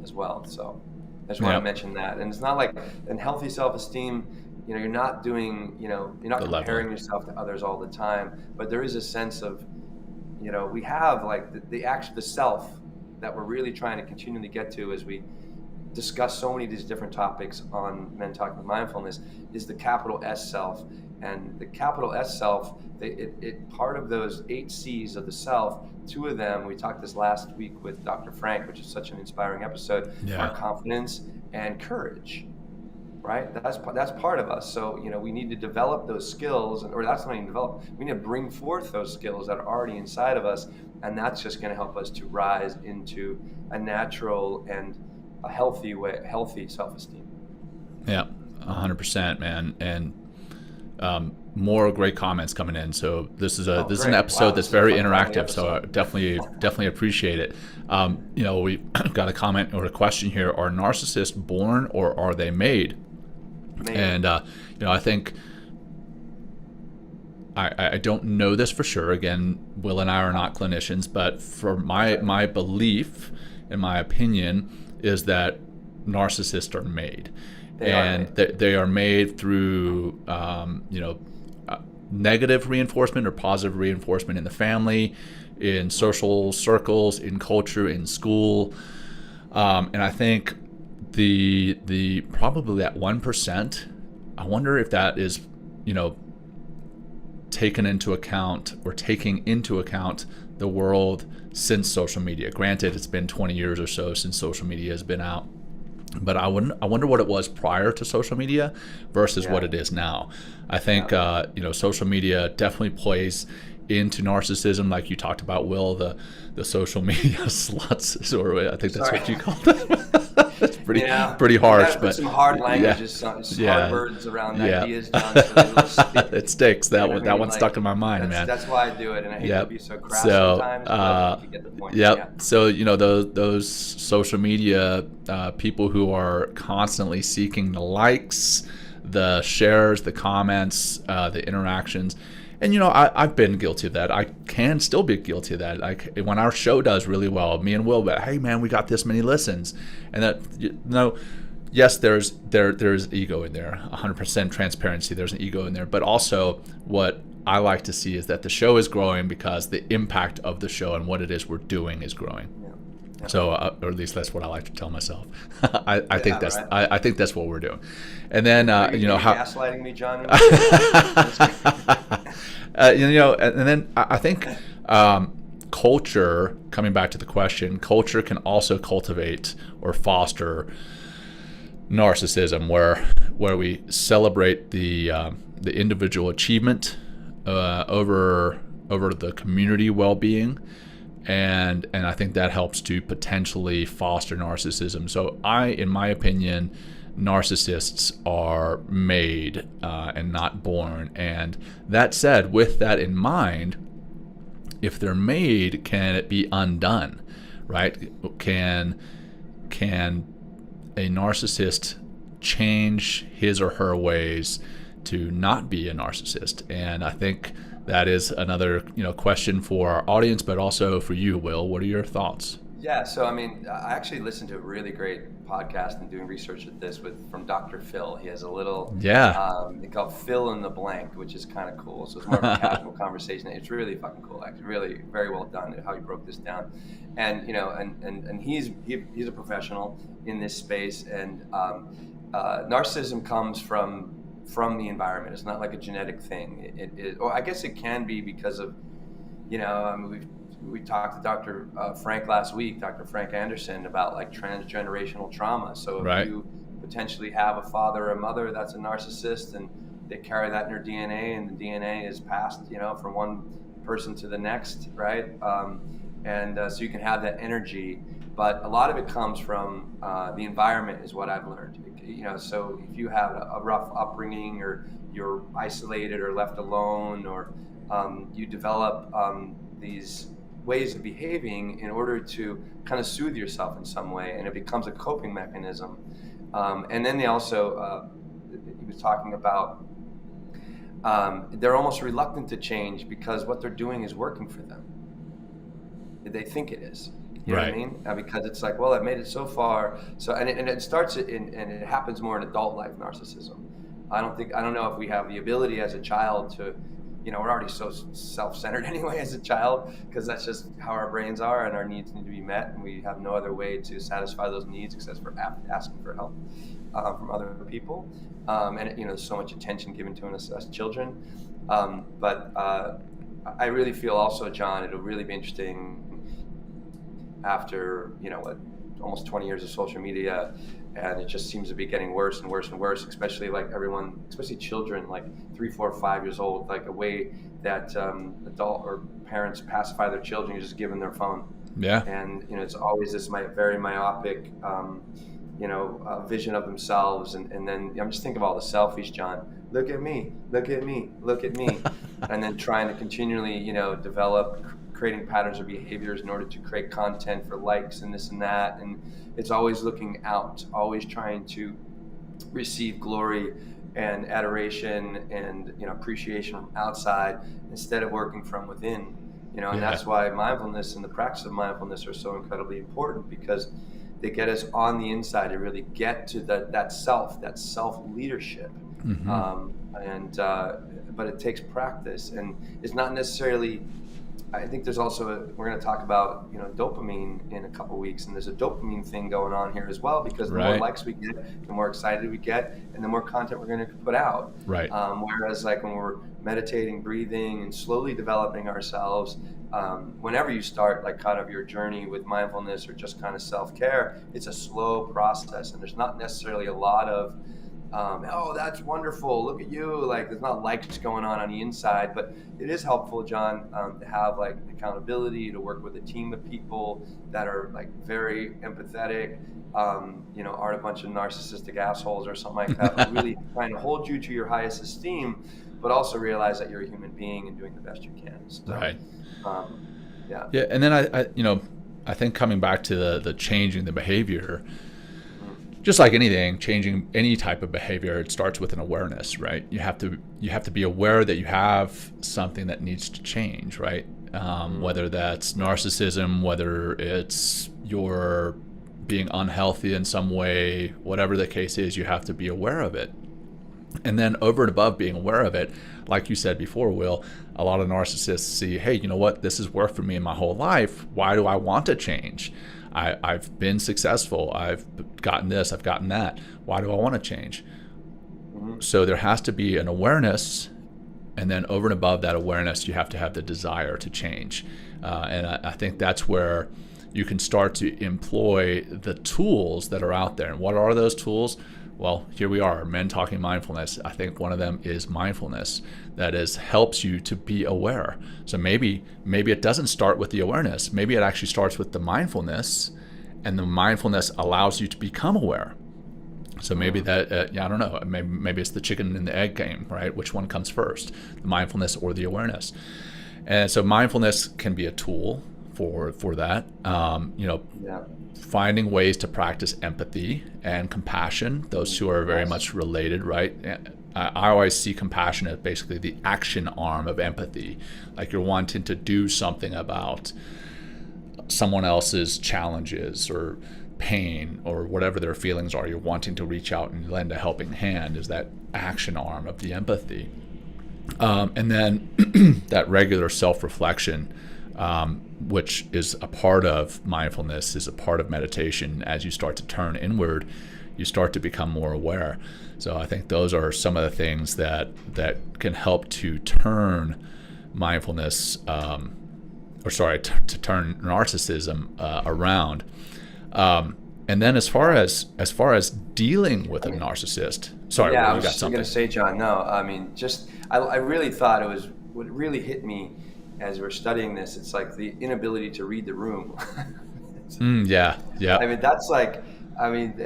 S1: as well. So I just want to mention that. And it's not like in healthy self-esteem, you're not doing, you're not comparing yourself to others all the time, but there is a sense of, we have like the self that we're really trying to continually get to as we discuss so many of these different topics on Men Talking Mindfulness, is the capital S self. And the capital S self, it part of those 8 C's of the self, 2 of them, we talked this last week with Dr. Frank, which is such an inspiring episode, are confidence and courage, right? That's part of us. So, we need to develop those skills, or that's not even develop. We need to bring forth those skills that are already inside of us. And that's just going to help us to rise into a natural and a healthy self-esteem.
S3: Yeah, 100%, man. And more great comments coming in. So this is an episode that's very interactive. So I definitely appreciate it. We got a comment or a question here: are narcissists born or are they made? And I think I don't know this for sure. Again, Will and I are not clinicians, but for my belief and my opinion is that narcissists are made. They are made through negative reinforcement or positive reinforcement in the family, in social circles, in culture, in school, and I think the probably that 1%. I wonder if that is taking into account the world since social media. Granted, it's been 20 years or so since social media has been out. But I wonder what it was prior to social media versus what it is now. I think social media definitely plays into narcissism, like you talked about, Will, the social media sluts, or I think that's what you called them. That's pretty harsh, but
S1: some hard language, some hard words around ideas, John, so
S3: it sticks. That one stuck in my mind, man.
S1: That's why I do it, and I hate to be so crass sometimes, but you get the point.
S3: So those social media people who are constantly seeking the likes, the shares, the comments, the interactions. And I've been guilty of that. I can still be guilty of that. Like when our show does really well, me and Will, but hey man, we got this many listens, and that yes, there's ego in there, 100% transparency. There's an ego in there, but also what I like to see is that the show is growing because the impact of the show and what it is we're doing is growing. Yeah. So, or at least that's what I like to tell myself. I think that's what we're doing. And then
S1: how gaslighting me, John.
S3: And then I think culture, coming back to the question, culture can also cultivate or foster narcissism, where we celebrate the individual achievement over the community well-being, and I think that helps to potentially foster narcissism. So in my opinion, narcissists are made and not born. And that said, with that in mind, if they're made, can it be undone, right? Can a narcissist change his or her ways to not be a narcissist? And I think that is another question for our audience, but also for you, Will. What are your thoughts?
S1: Yeah, so I mean, I actually listened to a really great podcast and doing research with this from Dr. Phil. He has a little
S3: Yeah.
S1: they call Fill in the Blank, which is kind of cool. So it's more of a casual conversation. It's really fucking cool, actually. Really, very well done how he broke this down. And and he's a professional in this space. And narcissism comes from the environment. It's not like a genetic thing. Or I guess it can be because of I mean, we talked to Dr. Frank last week, Dr. Frank Anderson, about like transgenerational trauma. So if
S3: Right.
S1: you potentially have a father or a mother that's a narcissist, and they carry that in their DNA, and the DNA is passed, from one person to the next, right? So you can have that energy, but a lot of it comes from the environment, is what I've learned. So if you have a rough upbringing, or you're isolated or left alone, or you develop these ways of behaving in order to kind of soothe yourself in some way, and it becomes a coping mechanism. And then they also, he was talking about, they're almost reluctant to change because what they're doing is working for them. They think it is. You know what I mean? Because it's like, well, I've made it so far. So, and it starts and it happens more in adult life narcissism. I don't know if we have the ability as a child to, we're already so self-centered anyway as a child, because that's just how our brains are, and our needs need to be met, and we have no other way to satisfy those needs except for asking for help from other people. And so much attention given to us as children. But I really feel also, Jon, it'll really be interesting after almost 20 years of social media, and it just seems to be getting worse and worse and worse, especially especially children, like 3, 4, 5 years old, like a way that adult or parents pacify their children, you just give them their phone.
S3: Yeah.
S1: And it's always this very myopic vision of themselves, and then I'm just thinking of all the selfies, Jon. Look at me, look at me, look at me. And then trying to continually develop creating patterns or behaviors in order to create content for likes and this and that, and it's always looking out, always trying to receive glory and adoration and appreciation from outside instead of working from within. And that's why mindfulness and the practice of mindfulness are so incredibly important, because they get us on the inside to really get to that self leadership. But it takes practice, and it's not necessarily. I think there's also we're going to talk about dopamine in a couple weeks, and there's a dopamine thing going on here as well, because the more likes we get, the more excited we get, and the more content we're going to put out.
S3: Right.
S1: Whereas like when we're meditating, breathing, and slowly developing ourselves, whenever you start like kind of your journey with mindfulness or just kind of self-care, it's a slow process, and there's not necessarily a lot of oh, that's wonderful, look at you, like there's not likes going on the inside. But it is helpful, Jon, to have like accountability, to work with a team of people that are like very empathetic, aren't a bunch of narcissistic assholes or something like that, but really trying to hold you to your highest esteem, but also realize that you're a human being and doing the best you can. So,
S3: right.
S1: Yeah.
S3: And then I think coming back to the changing the behavior, just like anything, changing any type of behavior, it starts with an awareness, right? You have to be aware that you have something that needs to change, right? Whether that's narcissism, whether it's you're being unhealthy in some way, whatever the case is, you have to be aware of it. And then over and above being aware of it, like you said before, Will, a lot of narcissists see, hey, you know what? This has worked for me in my whole life. Why do I want to change? I've been successful. I've gotten this. I've gotten that. Why do I want to change? So there has to be an awareness, and then over and above that awareness, you have to have the desire to change. And I think that's where you can start to employ the tools that are out there. And what are those tools? Well, here we are, Men Talking Mindfulness. I think one of them is mindfulness. That helps you to be aware. So maybe it doesn't start with the awareness. Maybe it actually starts with the mindfulness, and the mindfulness allows you to become aware. So maybe that, I don't know, maybe it's the chicken and the egg game, right? Which one comes first, the mindfulness or the awareness? And so mindfulness can be a tool for that. Finding ways to practice empathy and compassion. Those two are very much related, right? I always see compassion as basically the action arm of empathy. Like you're wanting to do something about about someone else's challenges or pain or whatever their feelings are. You're wanting to reach out and lend a helping hand is that action arm of the empathy. And then that regular self-reflection, which is a part of mindfulness, is a part of meditation. As you start to turn inward, you start to become more aware. So I think those are some of the things that can help to turn mindfulness, to turn narcissism around. And then as far as dealing with a narcissist,
S1: I was just going to say, John, no, I mean, I really thought it was, what really hit me as we're studying this, it's like the inability to read the room.
S3: Yeah.
S1: I mean, that's like, I don't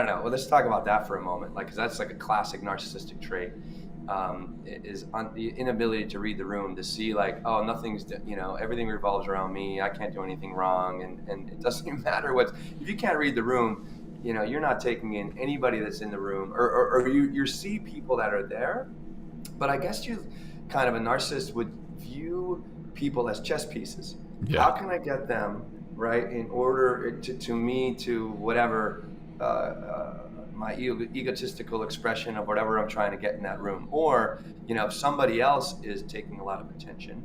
S1: know. Well, let's talk about that for a moment. Like, 'cause that's like a classic narcissistic trait, is the inability to read the room, to see like, oh, everything revolves around me. I can't do anything wrong. And it doesn't even matter if you can't read the room, you're not taking in anybody that's in the room, or you see people that are there. But I guess a narcissist would view people as chess pieces.
S3: Yeah.
S1: How can I get them right in order to whatever my egotistical expression of whatever I'm trying to get in that room? Or if somebody else is taking a lot of attention,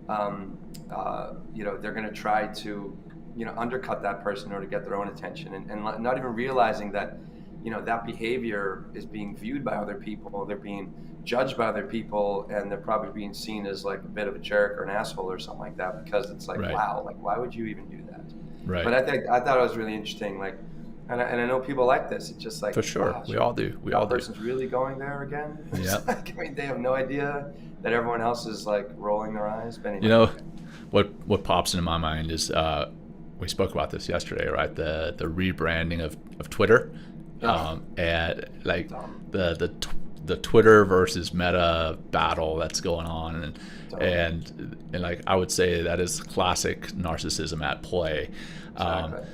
S1: they're going to try to undercut that person in order to get their own attention, and not even realizing that that behavior is being viewed by other people. They're being judged by other people, and they're probably being seen as like a bit of a jerk or an asshole or something like that, because it's like,
S3: right.
S1: Wow, like, why would you even do that?
S3: Right.
S1: But I thought it was really interesting. Like, and I know people like this. It's just like,
S3: for sure,
S1: gosh,
S3: we all do.
S1: That person's really going there again.
S3: Yeah.
S1: Like, I mean, they have no idea that everyone else is like rolling their eyes. But anyway.
S3: What pops into my mind is we spoke about this yesterday, right? The rebranding of Twitter. And like the Twitter versus Meta battle that's going on, and like I would say that is classic narcissism at play.
S1: Exactly.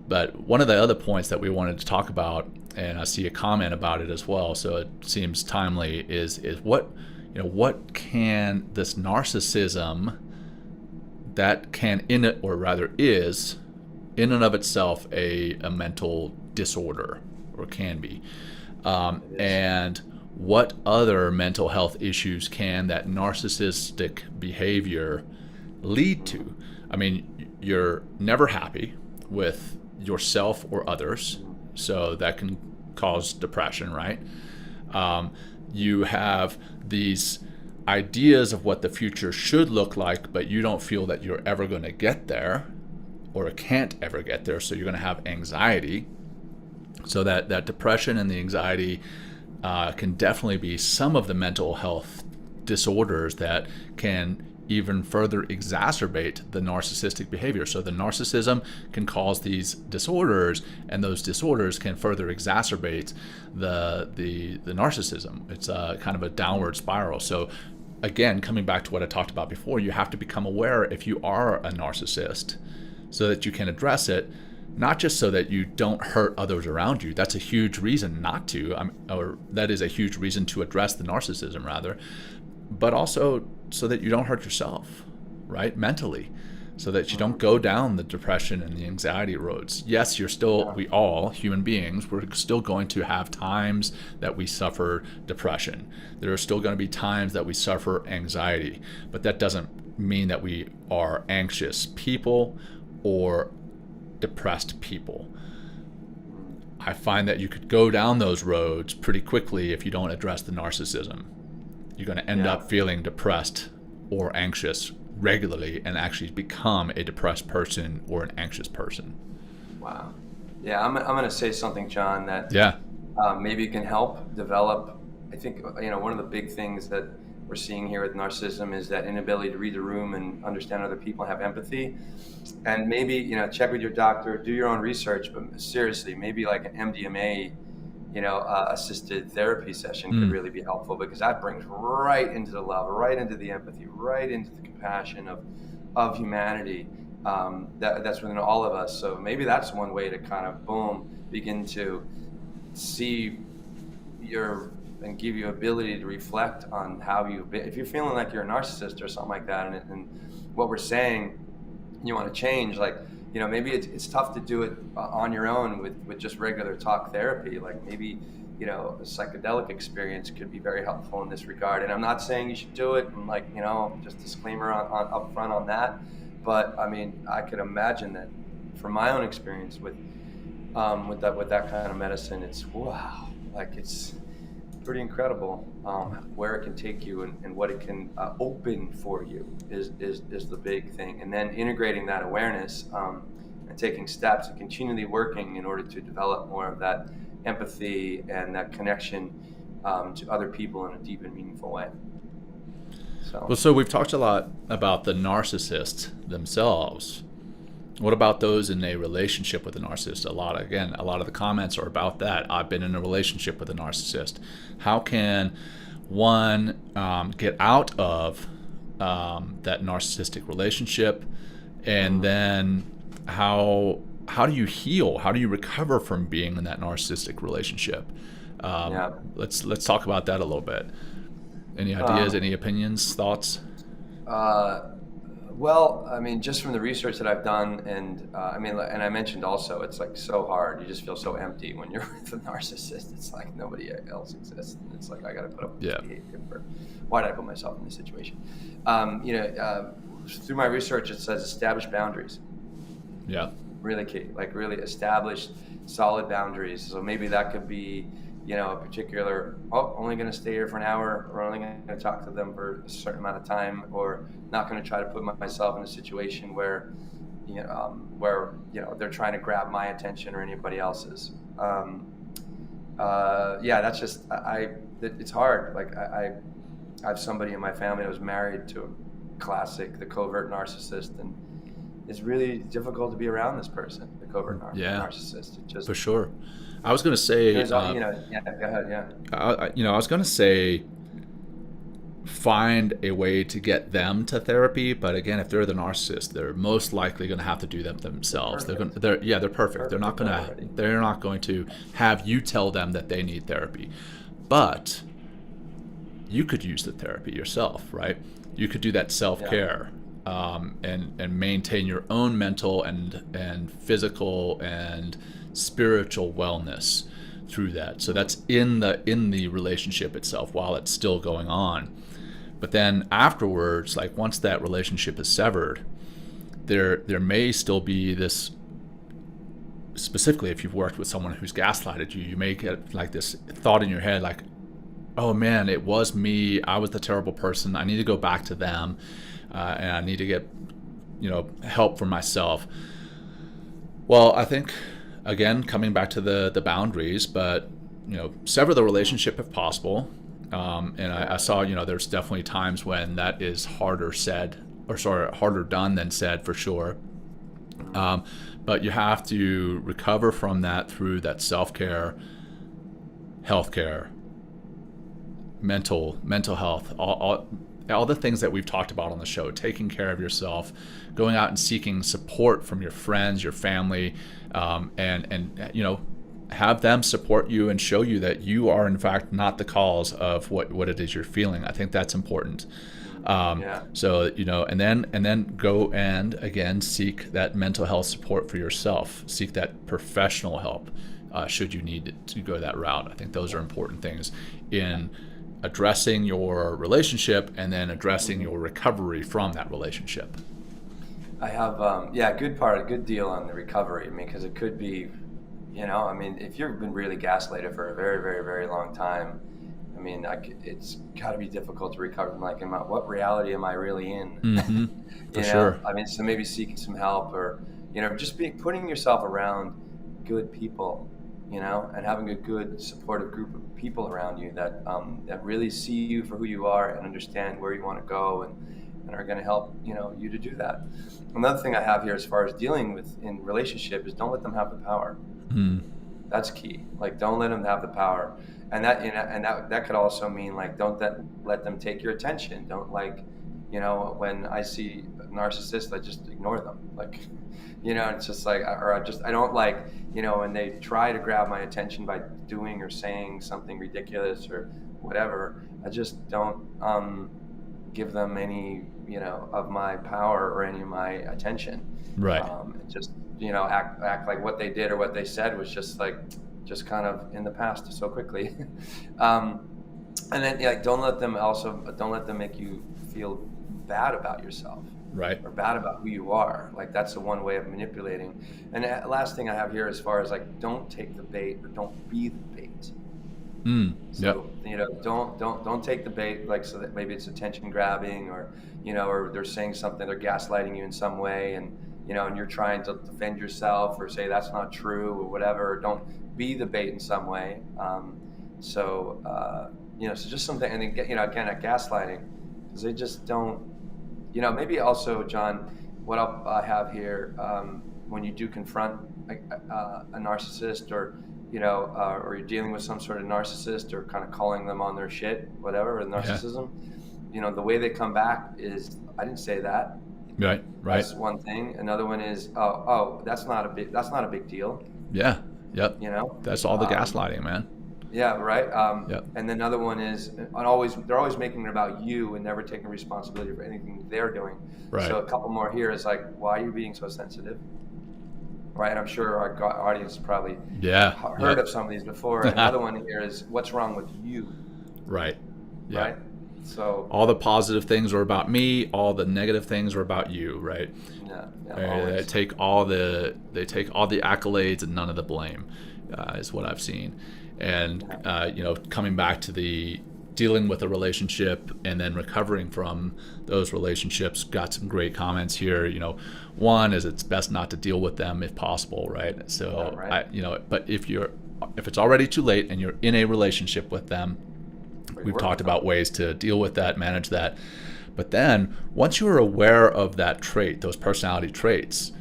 S3: But one of the other points that we wanted to talk about, and I see a comment about it as well, so it seems timely, is what can this narcissism that can is in and of itself a mental disorder, or can be, and what other mental health issues can that narcissistic behavior lead to? I mean, you're never happy with yourself or others, so that can cause depression, right? You have these ideas of what the future should look like, but you don't feel that you're ever going to get there, or can't ever get there, so you're going to have anxiety. So that depression and the anxiety can definitely be some of the mental health disorders that can even further exacerbate the narcissistic behavior. So the narcissism can cause these disorders, and those disorders can further exacerbate the narcissism. It's kind of a downward spiral. So again, coming back to what I talked about before, you have to become aware if you are a narcissist so that you can address it, not just so that you don't hurt others around you. That's a huge reason not to, or that is a huge reason to address the narcissism rather, but also so that you don't hurt yourself, right? Mentally, so that you don't go down the depression and the anxiety roads. Yes, we all, human beings, we're still going to have times that we suffer depression. There are still going to be times that we suffer anxiety, but that doesn't mean that we are anxious people or depressed people. I find that you could go down those roads pretty quickly if you don't address the narcissism. You're going to end up feeling depressed or anxious regularly and actually become a depressed person or an anxious person.
S1: Wow. Yeah, I'm going to say something, John, that maybe can help develop. I think one of the big things that we're seeing here with narcissism is that inability to read the room and understand other people and have empathy. And maybe check with your doctor, do your own research, but seriously, maybe like an MDMA assisted therapy session could really be helpful, because that brings right into the love, right into the empathy, right into the compassion of humanity that's within all of us. So maybe that's one way to kind of begin to see your and give you ability to reflect on how you've been. If you're feeling like you're a narcissist or something like that, and what we're saying, you want to change, like, maybe it's tough to do it on your own with just regular talk therapy. Like maybe, a psychedelic experience could be very helpful in this regard. And I'm not saying you should do it, and like, just disclaimer on up front on that. But I mean, I could imagine that from my own experience with that kind of medicine, it's wow, like it's pretty incredible where it can take you and what it can open for you is the big thing. And then integrating that awareness and taking steps and continually working in order to develop more of that empathy and that connection to other people in a deep and meaningful way.
S3: So we've talked a lot about the narcissists themselves. What about those in a relationship with a narcissist? A lot of the comments are about that. I've been in a relationship with a narcissist. How can one get out of that narcissistic relationship, and then how do you heal? How do you recover from being in that narcissistic relationship? Let's talk about that a little bit. Any ideas? Any opinions? Thoughts?
S1: Well, I mean, just from the research that I've done, and I mentioned also, it's like so hard. You just feel so empty when you're with a narcissist. It's like nobody else exists. And it's like I got to put up with this behavior. Why did I put myself in this situation? Through my research, it says establish boundaries.
S3: Yeah.
S1: Really key. Like really establish solid boundaries. So maybe that could be, a particular, only going to stay here for an hour, or only going to talk to them for a certain amount of time, or not going to try to put myself in a situation where they're trying to grab my attention or anybody else's. That's just, it's hard. Like I have somebody in my family that was married to a classic, the covert narcissist, and it's really difficult to be around this person, the covert narcissist. It just,
S3: for sure. I was going to say,
S1: go ahead.
S3: I was going to say, find a way to get them to therapy. But again, if they're the narcissist, they're most likely going to have to do them themselves. They're perfect. They're not going to have you tell them that they need therapy. But you could use the therapy yourself, right? You could do that self-care. And maintain your own mental and physical and spiritual wellness through that. So that's in the relationship itself while it's still going on. But then afterwards, like once that relationship is severed, there may still be this, specifically if you've worked with someone who's gaslighted you may get like this thought in your head like, oh man, it was me, I was the terrible person, I need to go back to them. And I need to get, help for myself. Well, I think, again, coming back to the boundaries, but, sever the relationship if possible. And I saw, there's definitely times when that is harder done than said, for sure. But you have to recover from that through that self-care, healthcare, mental health, all the things that we've talked about on the show, taking care of yourself, going out and seeking support from your friends, your family, and have them support you and show you that you are in fact not the cause of what it is you're feeling. I think that's important. So, and then go and again, seek that mental health support for yourself, seek that professional help, should you need to go that route. I think those are important things in addressing your relationship and then addressing your recovery from that relationship.
S1: I have, good deal on the recovery. I mean, because it could be, if you've been really gaslighted for a very, very, very long time, I mean, it's got to be difficult to recover from, like, what reality am I really in?
S3: Mm-hmm. For sure.
S1: I mean, so maybe seeking some help or, just putting yourself around good people, and having a good supportive group of people around you that really see you for who you are and understand where you want to go and are going to help you to do that. Another thing I have here as far as dealing with in relationship is don't let them have the power. That's key. Like, don't let them have the power, and that could also mean like don't let them take your attention. Don't when I see a narcissist, I just ignore them. Like, it's just like, I don't like, when they try to grab my attention by doing or saying something ridiculous or whatever, I just don't give them any, of my power or any of my attention.
S3: Right.
S1: Just, act like what they did or what they said was just kind of in the past so quickly. And then don't let them make you feel bad about yourself.
S3: Right.
S1: Or bad about who you are. Like, that's the one way of manipulating. And the last thing I have here, as far as don't take the bait, or don't be the bait. So, don't take the bait, so that maybe it's attention grabbing, or or they're saying something, they're gaslighting you in some way, and and you're trying to defend yourself or say that's not true or whatever. Don't be the bait in some way. So just something. And then again, at gaslighting, because they just don't. Maybe also, John, what I have here, when you do confront a narcissist, or or you're dealing with some sort of narcissist, or kind of calling them on their shit, whatever, with narcissism, the way they come back is, I didn't say that.
S3: Right.
S1: That's one thing. Another one is, that's not a big deal.
S3: Yeah. Yep. That's all the gaslighting, man.
S1: Yeah, right.
S3: Yep.
S1: And then another one is, they're always making it about you and never taking responsibility for anything they're doing.
S3: Right.
S1: So a couple more here is why are you being so sensitive? Right. I'm sure our audience has probably heard of some of these before. And another one here is, what's wrong with you?
S3: Right. Yeah.
S1: Right. So
S3: all the positive things are about me, all the negative things are about you, right?
S1: Yeah.
S3: They take all the accolades and none of the blame, is what I've seen. And coming back to the dealing with a relationship and then recovering from those relationships, got some great comments here. One is, it's best not to deal with them if possible, right? So but if it's already too late and you're in a relationship with them, we've talked about ways to deal with that, manage that. But then once you're aware of that trait, those personality traits,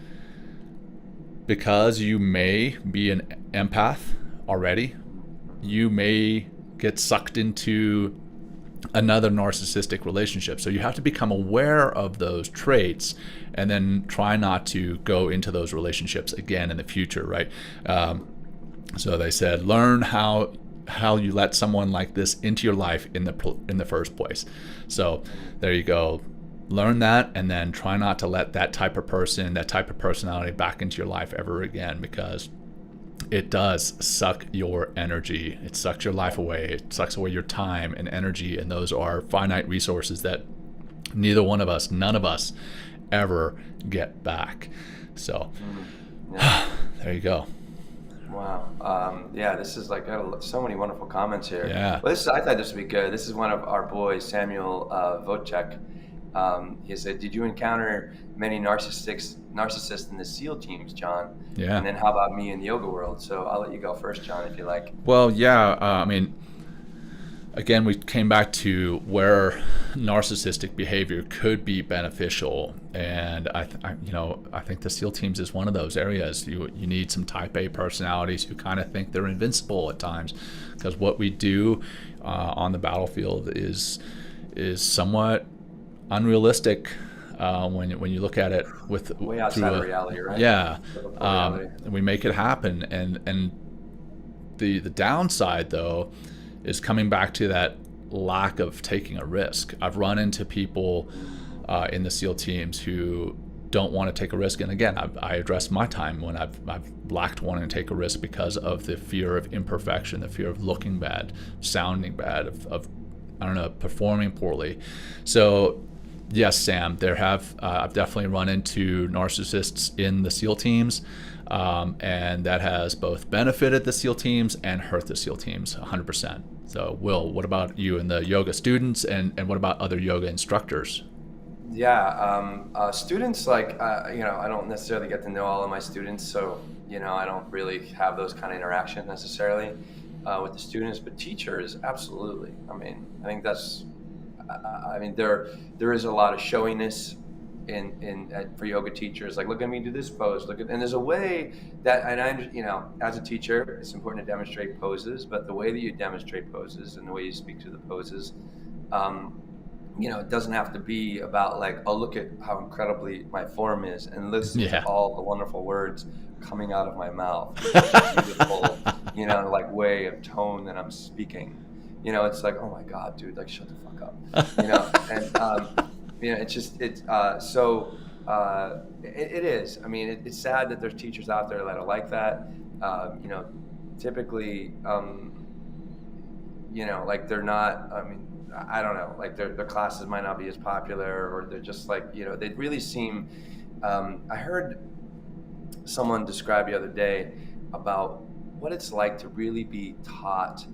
S3: because you may be an empath already, you may get sucked into another narcissistic relationship. So you have to become aware of those traits and then try not to go into those relationships again in the future, right? So they said, learn how you let someone like this into your life in the first place. So there you go. Learn that, and then try not to let that type of person, that type of personality back into your life ever again, because it does suck your energy. It sucks your life away. It sucks away your time and energy, and those are finite resources that none of us ever get back. So there you go.
S1: Wow. This is got so many wonderful comments here.
S3: Yeah.
S1: Well, I thought this would be good. This is one of our boys, Samuel Vocek. He said, "Did you encounter many narcissists in the SEAL teams, John?
S3: Yeah.
S1: And then how about me in the yoga world?" So I'll let you go first, John, if you like.
S3: Well, yeah. Again, we came back to where narcissistic behavior could be beneficial, and I think the SEAL teams is one of those areas. You need some Type A personalities who kind of think they're invincible at times, because what we do on the battlefield is somewhat unrealistic when you look at it with
S1: way outside of reality, right?
S3: Yeah, we make it happen, and the downside though is coming back to that lack of taking a risk. I've run into people in the SEAL teams who don't want to take a risk, and again, I address my time when I've lacked wanting to take a risk because of the fear of imperfection, the fear of looking bad, sounding bad, of performing poorly. So yes, Sam, I've definitely run into narcissists in the SEAL teams, and that has both benefited the SEAL teams and hurt the SEAL teams 100%. So Will, what about you and the yoga students, and what about other yoga instructors?
S1: Yeah, students, I don't necessarily get to know all of my students, so I don't really have those kind of interactions necessarily with the students, but teachers, absolutely. I think that's there is a lot of showiness for yoga teachers, look at me do this pose, and there's a way that, and as a teacher, it's important to demonstrate poses, but the way that you demonstrate poses and the way you speak to the poses, it doesn't have to be about look at how incredibly my form is, and listen to all the wonderful words coming out of my mouth, beautiful way of tone that I'm speaking. it's like, oh my God, dude, like shut the fuck up, and it's just, it is. I mean, it's sad that there's teachers out there that are like that. Typically, like they're not, I mean, I don't know, like their classes might not be as popular, or they're just like, they really seem, I heard someone describe the other day about what it's like to really be taught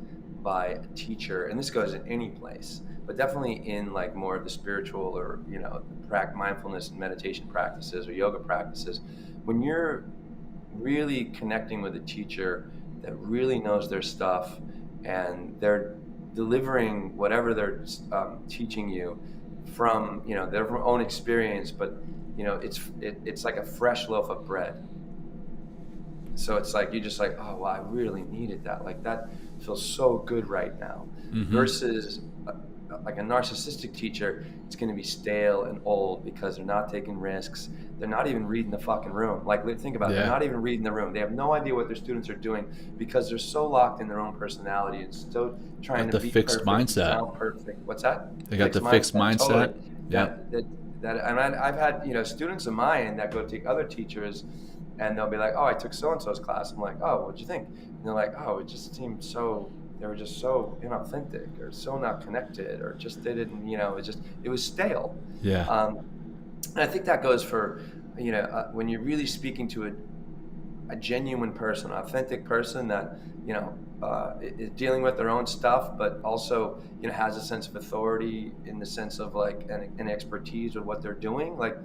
S1: by a teacher, and this goes in any place, but definitely in like more of the spiritual or mindfulness and meditation practices or yoga practices, when you're really connecting with a teacher that really knows their stuff, and they're delivering whatever they're teaching you from their own experience, but it's like a fresh loaf of bread. So it's like you're just like, oh, well, I really needed that. Like that feels so good right now. Versus like a narcissistic teacher, it's going to be stale and old because they're not taking risks. They're not even reading the fucking room. Like, think about it. They're not even reading the room. They have no idea what their students are doing because they're so locked in their own personality and still trying to be
S2: fixed
S1: perfect,
S2: mindset.
S1: sound perfect. What's that?
S2: They got the fixed mindset.
S1: Totally.
S2: Yeah.
S1: And I've had students of mine that go take other teachers, and they'll be like, oh, I took so-and-so's class. I'm like, oh, what'd you think? And they're like, oh, it just seemed so, they were just so inauthentic or so not connected, or just they didn't, it was stale.
S2: Yeah.
S1: And I think that goes for, when you're really speaking to a genuine person, an authentic person that, is dealing with their own stuff, but also, has a sense of authority in the sense of like an expertise with what they're doing. Like,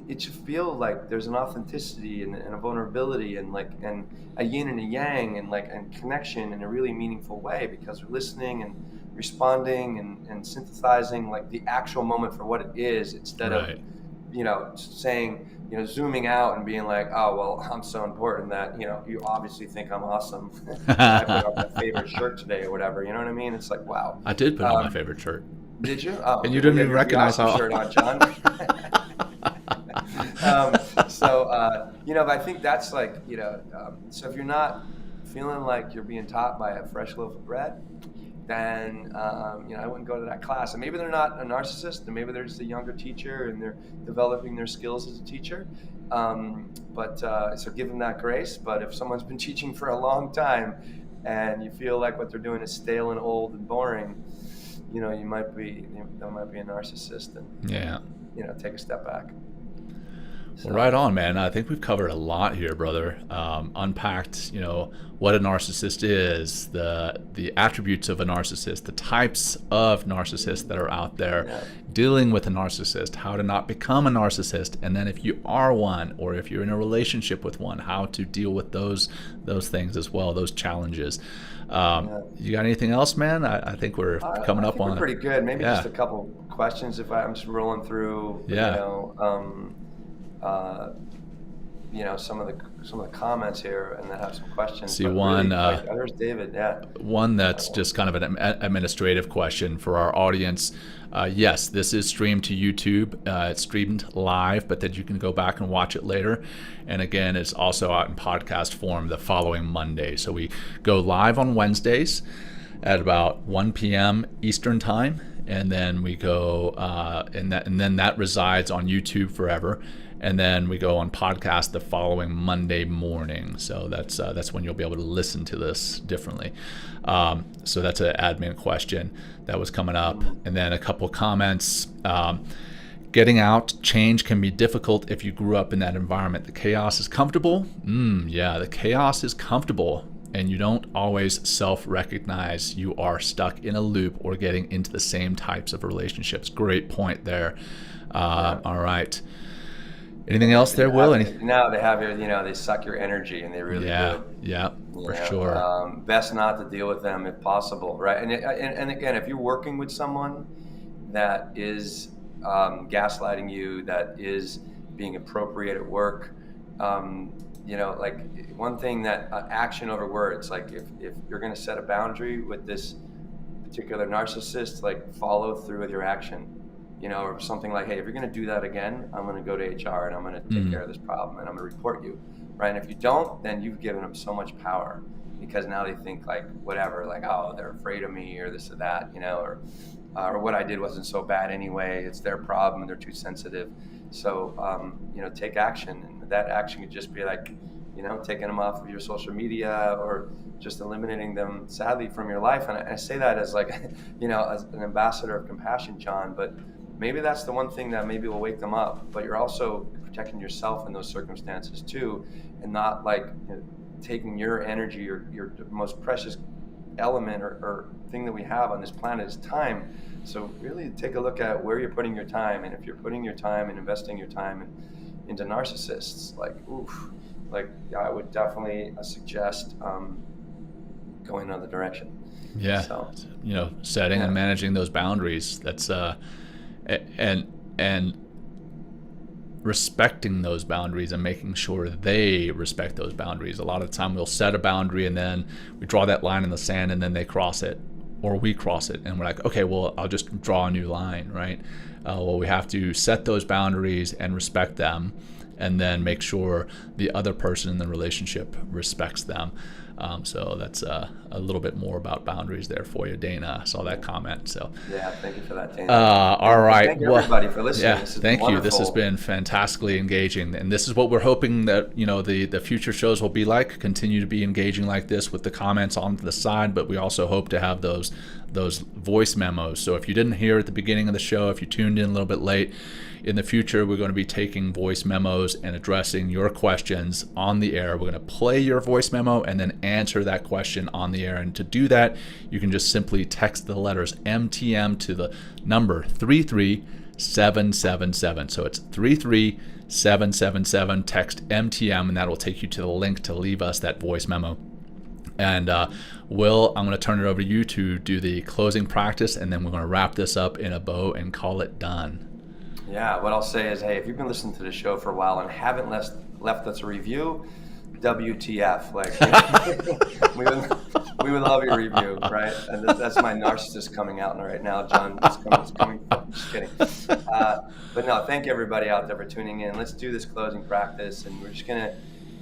S1: it should feel like there's an authenticity and a vulnerability and a yin and a yang and connection in a really meaningful way, because we're listening and responding and synthesizing like the actual moment for what it is, instead of saying, zooming out and being like, oh, well, I'm so important that, you obviously think I'm awesome. I put on my favorite shirt today or whatever. You know what I mean? It's like, wow.
S2: I did put on my favorite shirt.
S1: Did you? Oh,
S2: and you didn't even recognize how.
S1: Shirt on, John. But I think that's like, so if you're not feeling like you're being taught by a fresh loaf of bread, then, I wouldn't go to that class. And maybe they're not a narcissist, and maybe they're just a younger teacher and they're developing their skills as a teacher. So give them that grace. But if someone's been teaching for a long time and you feel like what they're doing is stale and old and boring, that might be a narcissist, and, take a step back.
S2: So. Right on, man. I think we've covered a lot here, brother. Unpacked, what a narcissist is, the attributes of a narcissist, the types of narcissists that are out there, dealing with a narcissist, how to not become a narcissist, and then if you are one, or if you're in a relationship with one, how to deal with those things as well, those challenges. You got anything else, man? I think we're coming up on.
S1: We're pretty good. Maybe just a couple questions if I'm just rolling through. Some of the comments here, and then have some questions.
S2: See one.
S1: There's David. Yeah.
S2: One that's just kind of an administrative question for our audience. Yes, this is streamed to YouTube. It's streamed live, but then you can go back and watch it later. And again, it's also out in podcast form the following Monday. So we go live on Wednesdays at about 1 p.m. Eastern time, and then we go and then that resides on YouTube forever. And then we go on podcast the following Monday morning. So that's when you'll be able to listen to this differently. So that's an admin question that was coming up. And then a couple comments. Getting out, change can be difficult if you grew up in that environment. The chaos is comfortable. The chaos is comfortable. And you don't always self-recognize you are stuck in a loop or getting into the same types of relationships. Great point there. All right. Anything else there, Will?
S1: No, they have your, they suck your energy, and they really do.
S2: Yeah, for sure.
S1: Best not to deal with them if possible, right? And again, if you're working with someone that is gaslighting you, that is being appropriate at work, like one thing that action over words, like if you're going to set a boundary with this particular narcissist, like follow through with your action. Or something like, hey, if you're going to do that again, I'm going to go to HR and I'm going to take care of this problem and I'm going to report you, right? And if you don't, then you've given them so much power. because now they think like whatever, like, oh, they're afraid of me or this or that, or what I did wasn't so bad anyway. It's their problem and they're too sensitive. So, take action. And that action could just be like, taking them off of your social media or just eliminating them, sadly, from your life. And I say that as like, as an ambassador of compassion, John, but maybe that's the one thing that maybe will wake them up. But you're also protecting yourself in those circumstances too, and not like taking your energy or your most precious element or thing that we have on this planet is time. So really take a look at where you're putting your time, and if you're putting your time and investing your time into narcissists, I would definitely suggest going another direction.
S3: Yeah.
S1: So,
S3: setting and managing those boundaries. That's and respecting those boundaries and making sure they respect those boundaries. A lot of the time we'll set a boundary and then we draw that line in the sand and then they cross it, or we cross it, and we're like, okay, well, I'll just draw a new line, right? Well, we have to set those boundaries and respect them, and then make sure the other person in the relationship respects them. So that's a little bit more about boundaries there for you, Dana. I saw that comment. So
S1: yeah, thank you for that, Dana.
S3: All right.
S1: Thank you, everybody, for listening.
S3: Yeah, thank you. This has been fantastically engaging, and this is what we're hoping that the future shows will be like. Continue to be engaging like this with the comments on the side, but we also hope to have those voice memos. So if you didn't hear at the beginning of the show, if you tuned in a little bit late, in the future, we're going to be taking voice memos and addressing your questions on the air. We're going to play your voice memo and then answer that question on the air. And to do that, you can just simply text the letters MTM to the number 33777. So it's 33777, text MTM, and that will take you to the link to leave us that voice memo. And Will, I'm going to turn it over to you to do the closing practice, and then we're going to wrap this up in a bow and call it done.
S1: Yeah, what I'll say is, hey, if you've been listening to the show for a while and haven't left us a review, WTF? we would love your review, right? And that's my narcissist coming out right now, John. It's coming. Just kidding. But no, thank everybody out there for tuning in. Let's do this closing practice, and we're just gonna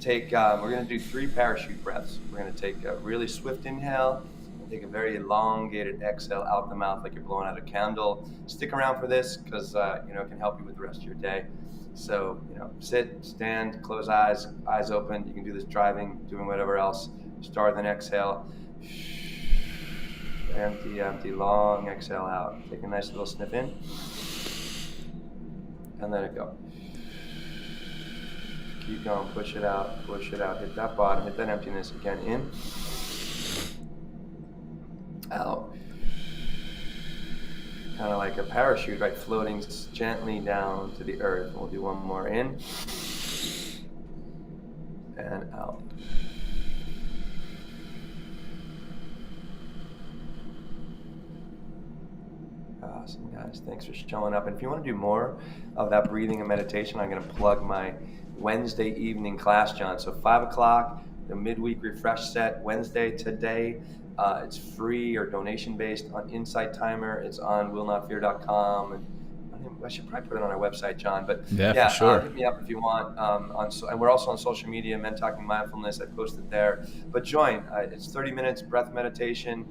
S1: we're gonna do 3 parachute breaths. We're gonna take a really swift inhale. Take a very elongated exhale out the mouth like you're blowing out a candle. Stick around for this because it can help you with the rest of your day. So sit, stand, close eyes open. You can do this driving, doing whatever else. Start with an exhale. Empty, long exhale out. Take a nice little sniff in, and let it go. Keep going. Push it out. Hit that bottom. Hit that emptiness again. In. Out. Kind of like a parachute, right? Floating gently down to the earth. We'll do one more. In and out. Awesome, guys. Thanks for showing up. And if you want to do more of that breathing and meditation, I'm going to plug my Wednesday evening class, John. So 5 o'clock, the midweek refresh set, Wednesday today. It's free or donation based on Insight Timer. It's on willnotfear.com, and I should probably put it on our website, John. But
S3: yeah, for sure.
S1: Hit me up if you want. And we're also on social media, Men Talking Mindfulness. I posted there. But join. It's 30 minutes breath and meditation,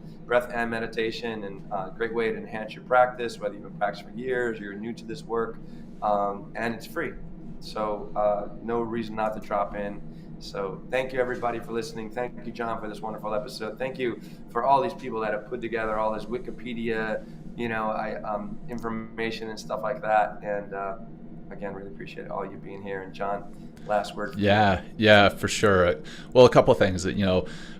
S1: and great way to enhance your practice, whether you've been practicing for years or you're new to this work. And it's free, so no reason not to drop in. So thank you, everybody, for listening. Thank you, John, for this wonderful episode. Thank you for all these people that have put together all this Wikipedia, information and stuff like that. And again, really appreciate all you being here. And John, last word. Yeah, for sure. Well, a couple of things that,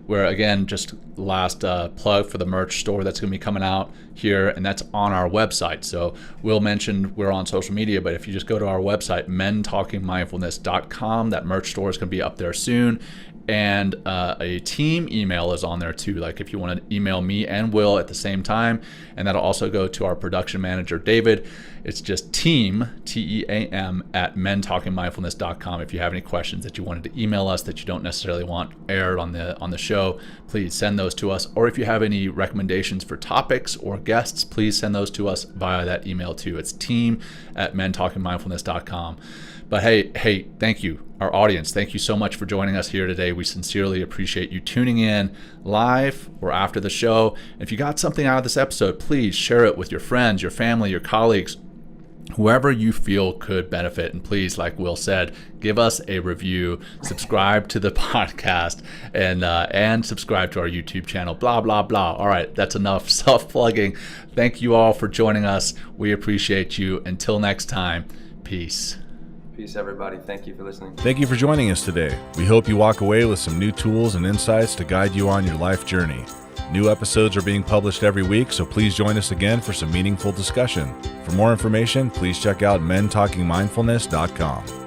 S1: we're, again, just last plug for the merch store that's going to be coming out here, and that's on our website. So Will mentioned we're on social media, but if you just go to our website, mentalkingmindfulness.com, that merch store is going to be up there soon. And a team email is on there too. Like if you want to email me and Will at the same time, and that'll also go to our production manager, David. It's just team, TEAM, at mentalkingmindfulness.com. If
S3: if you have any questions that you wanted to email us that you don't necessarily want aired on the show, please send those to us. Or if you have any recommendations for topics or guests, please send those to us via that email too. It's team@mentalkingmindfulness.com. But hey, thank you, our audience. Thank you so much for joining us here today. We sincerely appreciate you tuning in live or after the show. If you got something out of this episode, please share it with your friends, your family, your colleagues, whoever you feel could benefit. And please, like Will said, give us a review, subscribe to the podcast, and subscribe to our YouTube channel, blah, blah, blah. All right, that's enough self-plugging. Thank you all for joining us. We appreciate you. Until next time, peace.
S1: Peace, everybody. Thank you for listening.
S2: Thank you for joining us today. We hope you walk away with some new tools and insights to guide you on your life journey. New episodes are being published every week, so please join us again for some meaningful discussion. For more information, please check out mentalkingmindfulness.com.